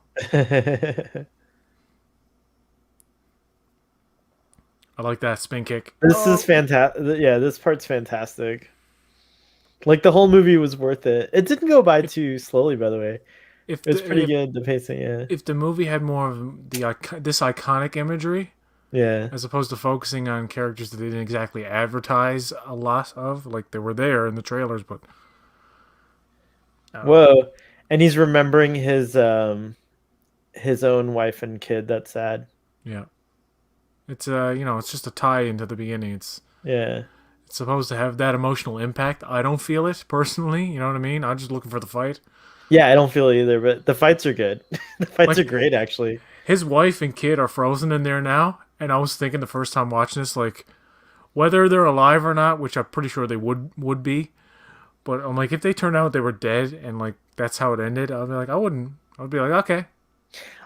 I like that spin kick. This is fantastic. Yeah, this part's fantastic. Like the whole movie was worth it. It didn't go by too slowly, by the way. If It was pretty if, good. The pacing, yeah, if the movie had more of this iconic imagery, yeah. as opposed to focusing on characters that they didn't exactly advertise a lot of, like they were there in the trailers, but Whoa, and he's remembering his own wife and kid. That's sad. yeah, it's it's just a tie into the beginning. Yeah. It's supposed to have that emotional impact. I don't feel it personally. You know what I mean? I'm just looking for the fight. Yeah, I don't feel it either, but the fights are good. The fights Like- are great, actually. His wife and kid are frozen in there now, and I was thinking the first time watching this, like whether they're alive or not, which I'm pretty sure they would be. But I'm like, if they turned out they were dead and like that's how it ended, I'd be like, I wouldn't. I'd be like, okay,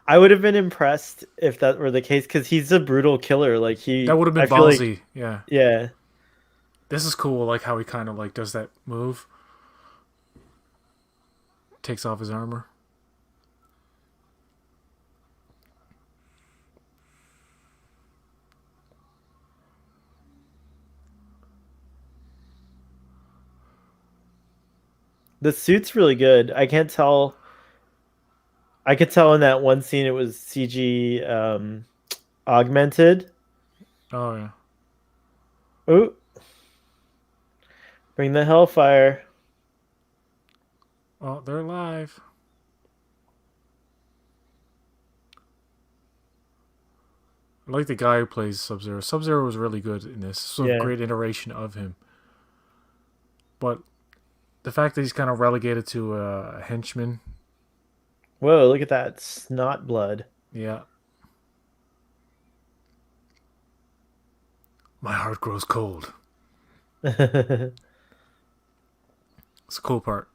I would have been impressed if that were the case because he's a brutal killer. Like that would have been I feel like- ballsy. Yeah, yeah, this is cool. Like how he kind of like does that move, takes off his armor. The suit's really good. I can't tell. I could tell in that one scene it was CG augmented. Oh yeah. Oh, bring the hellfire. Oh, they're alive. I like the guy who plays Sub-Zero. Sub-Zero was really good in this. Sort of Yeah. great iteration of him. But the fact that he's kind of relegated to a henchman, Whoa, look at that snot blood. yeah. My heart grows cold. It's the cool part.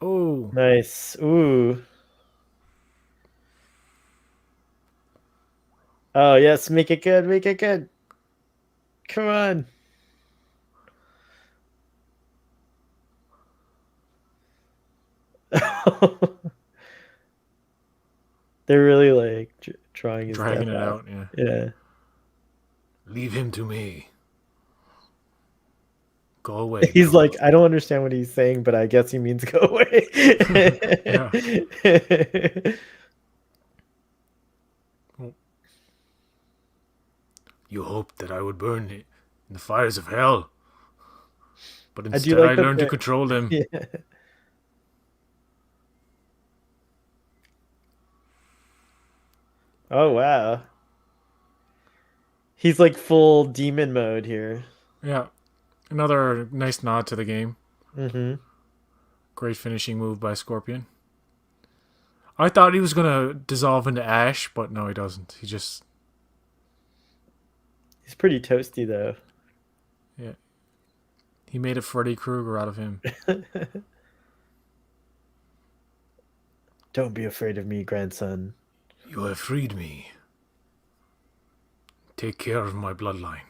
Oh, Nice. Ooh. Oh, yes, make it good. Make it good. Come on. They're really like trying his dragging death it out. out, yeah. Yeah. Leave him to me. Go away. He's like, Cruel. I don't understand what he's saying, but I guess he means go away. Yeah. Well, you hoped that I would burn in the fires of hell, but I do instead like I that. learned to control them. Yeah. Oh wow. He's like full demon mode here. Yeah. Another nice nod to the game. Hmm. Great finishing move by Scorpion. I thought he was gonna dissolve into ash, but no, he doesn't. He's pretty toasty though. Yeah, he made a Freddy Krueger out of him. Don't be afraid of me, grandson. You have freed me. Take care of my bloodline.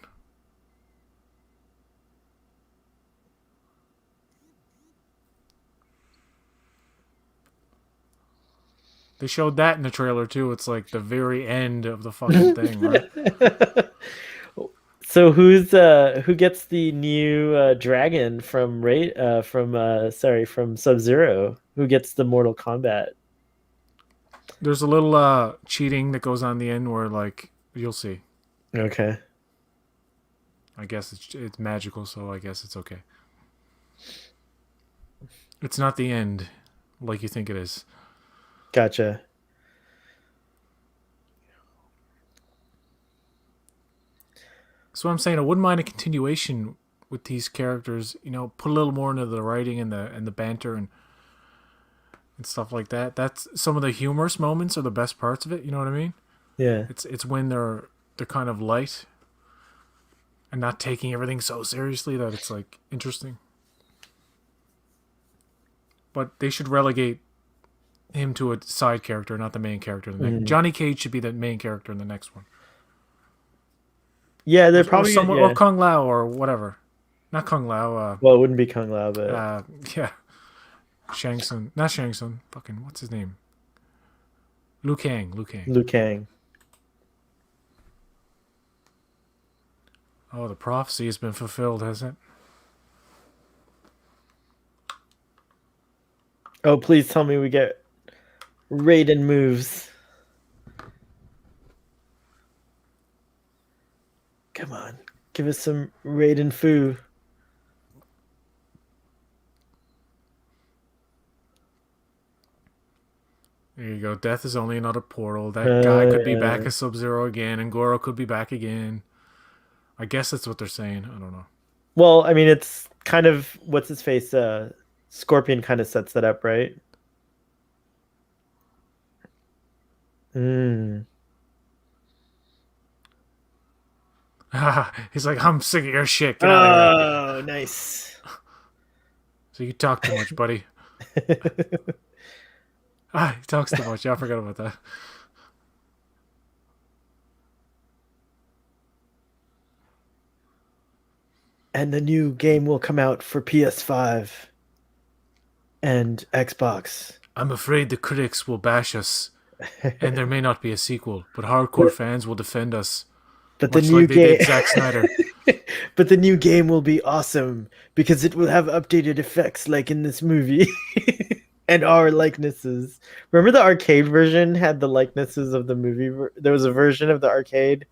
They showed that in the trailer too. It's like the very end of the fucking thing, right? So who gets the new dragon from from Sub-Zero? Who gets the Mortal Kombat? There's a little cheating that goes on the end where like you'll see. Okay. I guess it's magical, so I guess it's okay. It's not the end like you think it is. Gotcha. So I'm saying I wouldn't mind a continuation with these characters. You know, put a little more into the writing and the banter and stuff like that. That's some of the humorous moments are the best parts of it. You know what I mean? Yeah. It's when they're kind of light and not taking everything so seriously that it's like interesting. But they should relegate him to a side character, not the main character. Johnny Cage should be the main character in the next one. Yeah, they're probably or Kung Lao or whatever. Not Kung Lao. Well, it wouldn't be Kung Lao, but Yeah, Shang Tsung. Not Shang Tsung. Fucking what's his name? Liu Kang. Liu Kang. Oh, the prophecy has been fulfilled, hasn't it? Oh, please tell me we get Raiden moves. Come on, give us some Raiden foo. There you go. Death is only another portal. That guy could be Yeah. back as Sub-Zero again, and Goro could be back again. I guess that's what they're saying. I don't know. Well, I mean, it's kind of what's his face. Scorpion kind of sets that up, right? Mm. He's like, I'm sick of your shit. Get out of here. Oh, nice. So you talk too much, buddy. He talks too much. Yeah, I forgot about that. And the new game will come out for PS5 and Xbox. I'm afraid the critics will bash us, and there may not be a sequel, but hardcore fans will defend us. But the Much new like they game, did Zack Snyder. But the new game will be awesome because it will have updated effects like in this movie and our likenesses. Remember the arcade version had the likenesses of the movie? There was a version of the arcade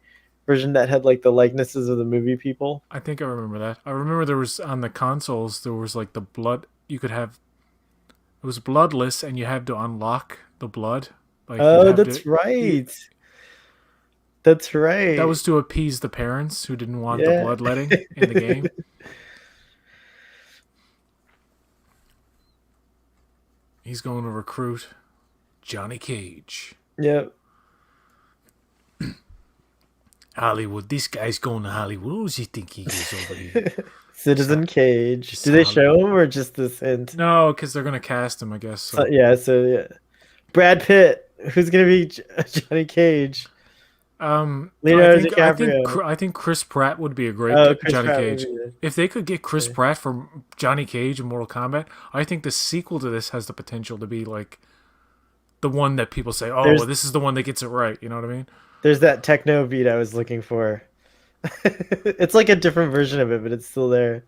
version that had like the likenesses of the movie people. I think I remember that. I remember there was on the consoles there was like the blood you could have. It was bloodless, and you had to unlock the blood. Like you'd Oh, have that's to. right. That's That right. was to appease the parents who didn't want the Yeah. bloodletting in the game. He's going to recruit Johnny Cage. Yep. Hollywood. This guy's going to Hollywood. Who does he think he is over here? Citizen Cage. Just Do they Hollywood. show him or just this hint? No, because they're gonna cast him, I guess. So, So yeah, so yeah. Brad Pitt. Who's gonna be Johnny Cage? Leonardo DiCaprio. I think Chris Pratt would be a great Oh, Chris Johnny Pratt would Cage. be the. If they could get Chris Yeah. Pratt from Johnny Cage in Mortal Kombat, I think the sequel to this has the potential to be like the one that people say, "Oh, There's well, this is the one that gets it right." You know what I mean? there's that techno beat I was looking for. It's like a different version of it, but it's still there.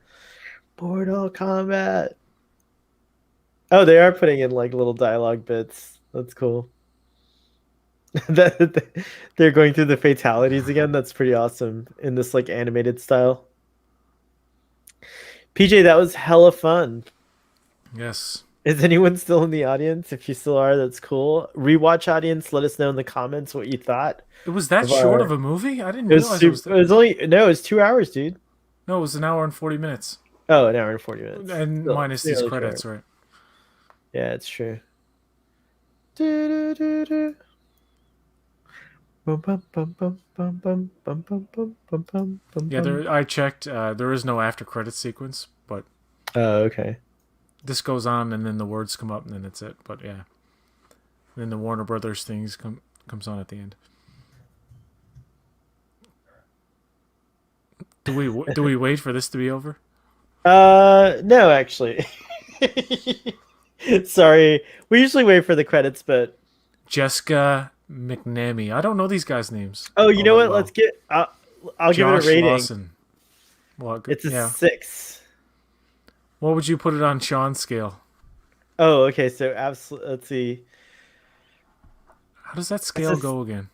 Mortal Kombat. Oh, they are putting in like little dialogue bits. That's cool. That they're going through the fatalities again. That's pretty awesome in this like animated style. PJ, that was hella fun. Yes. Is anyone still in the audience? If you still are, that's cool. Rewatch audience, let us know in the comments what you thought It was that of short our. of a movie? I didn't It was realize it was super. It was only no. It was 2 hours, dude. No, it was an hour and 40 minutes. Oh, an hour and 40 minutes. And Still, minus it's these nearly credits, short. right? Yeah, it's true. Do, do, do, do. Bum, bum, bum, bum, bum, bum, bum, bum, bum, bum, bum, bum, Yeah, bum. I checked. There is no after credit sequence, but Oh, okay. this goes on and then the words come up and then that's it. But yeah. Then the Warner Brothers things comes on at the end. Do we wait for this to be over? No, actually. Sorry. We usually wait for the credits, but Jessica McNamee. I don't know these guys' names. oh, you all know that what? well. Let's get. I'll give it Josh a rating. Lawson. Well, It's a yeah. 6. What would you put it on Sean's scale? Oh, okay. So absolutely. Let's see. How does that It's scale go again?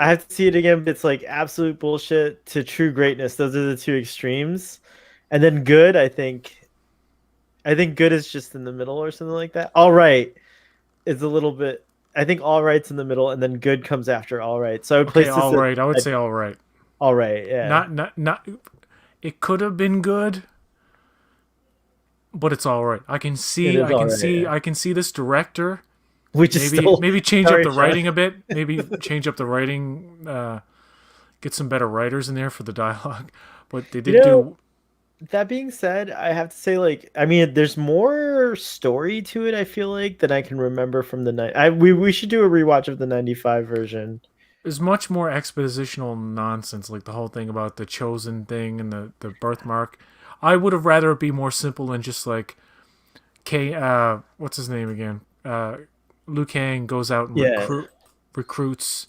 I have to see it again. But it's like absolute bullshit to true greatness. Those are the two extremes, and then good. I think. I think good is just in the middle or something like that. All right is a little bit. I think all right's in the middle, and then good comes after all right. So I would Okay, place this all at right. I would say all right. all right. Yeah. Not. It could have been good, but it's all right. I can It see. is all right. Yeah. I can see this director. We just stole. Maybe change up Sorry, the Sean. writing a bit. Maybe change up the writing. Get some better writers in there for the dialogue. But they did You know, do. that being said, I have to say, like, I mean, there's more story to it. I feel like than I can remember from the night. We should do a rewatch of the '95 version. There's much more expositional nonsense, like the whole thing about the chosen thing and the birthmark. I would have rather it be more simple and just like what's his name again? Liu Kang goes out and Yeah, recruits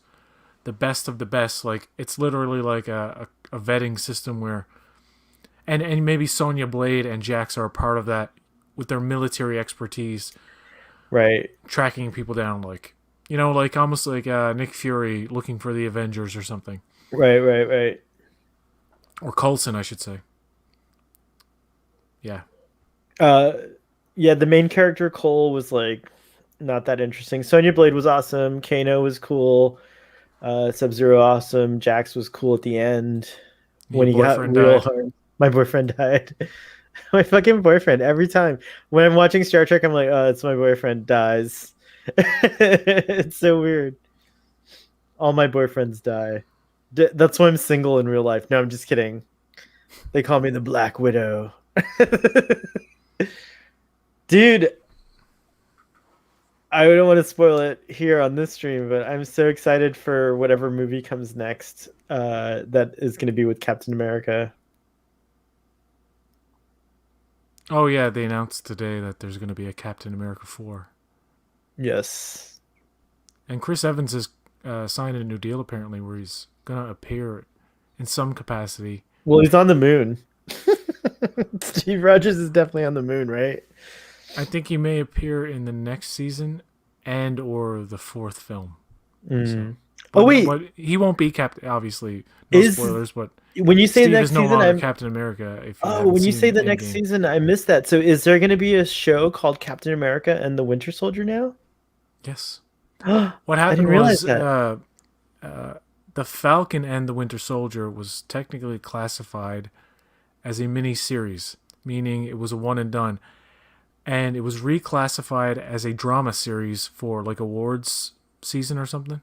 the best of the best. Like it's literally like a vetting system where and maybe Sonya Blade and Jax are a part of that with their military expertise, right, tracking people down, like like almost like Nick Fury looking for the Avengers or something, right. or Coulson, I should say. Yeah, Uh, yeah, the main character Cole was like not that interesting. Sonya Blade was awesome. Kano was cool. Sub Zero awesome. Jax was cool at the end your when he got boyfriend real died. hard. My boyfriend died. My fucking boyfriend. Every time when I'm watching Star Trek, I'm like, oh, it's my boyfriend dies. It's so weird. All my boyfriends die. That's why I'm single in real life. No, I'm just kidding. They call me the Black Widow. Dude, I don't want to spoil it here on this stream, but I'm so excited for whatever movie comes next. That is going to be with Captain America. Oh yeah, they announced today that there's going to be a Captain America 4, Yes. and Chris Evans has signed a new deal apparently where he's going to appear in some capacity Well, he's on the moon. Steve Rogers is definitely on the moon, right? I think he may appear in the next season and or the fourth film. So, Oh wait, but he won't be Captain. Obviously, no is spoilers. But when you say Steve is next no season, longer I'm. Captain America. If you Oh, haven't when you say seen the next Endgame, season, I missed that. So, is there going to be a show called Captain America and the Winter Soldier now? yes. I What didn't happened realize was that. the Falcon and the Winter Soldier was technically classified as a mini series, meaning it was a one and done, and it was reclassified as a drama series for like awards season or something.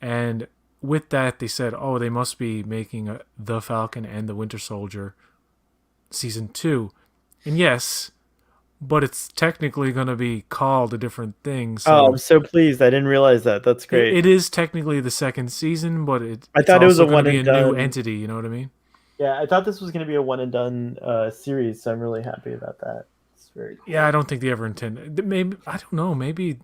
And with that, they said, "Oh, they must be making the Falcon and the Winter Soldier season 2." And yes, but it's technically going to be called a different thing. Oh, I'm So so pleased. I didn't realize that. That's great. it is technically the second season, but I it's thought it was also a going to one be and a new done. entity. You know what I mean? Yeah, I thought this was going to be a one and done series, so I'm really happy about that. It's very cool. Yeah, I don't think they ever intended. Maybe I don't know. Maybe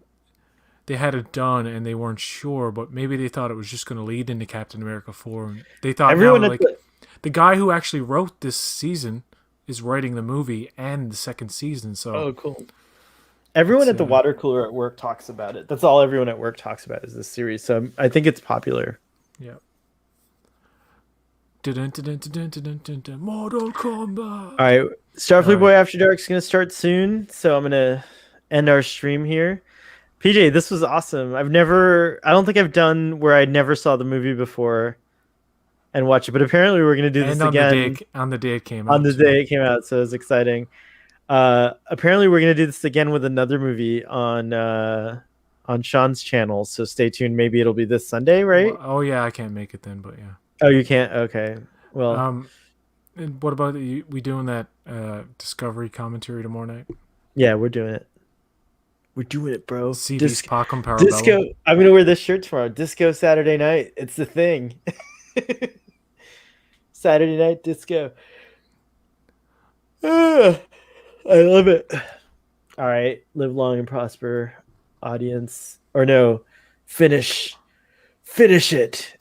they had it done and they weren't sure, but maybe they thought it was just going to lead into Captain America 4. And they thought now, Everyone at like, the the guy who actually wrote this season is writing the movie and the second season. So Oh, cool. Everyone it's at the water cooler at work talks about it. That's all everyone at work talks about is this series. So I think it's popular. yeah. Mortal Kombat. All right, Starfleet All right. Boy After Dark is going to start soon, so I'm going to end our stream here. PJ, this was awesome. I don't think I've done where I never saw the movie before and watch it, but apparently we're going to do this And again on the day it came on out the too. day it came out, so it was exciting. Apparently we're going to do this again with another movie on Sean's channel, so stay tuned. Maybe it'll be this Sunday, Well, right? oh yeah, I can't make it then, but yeah. Oh, you can't? Okay. Well, And what about we doing that Discovery commentary tomorrow night? yeah, we're doing it. We're doing it, bro. CV's Pacum Disco. Parabellum. I'm gonna wear this shirt tomorrow. Disco Saturday night. It's the thing. Saturday night disco. Ah, I love it. All right, live long and prosper, audience. Or no, finish it.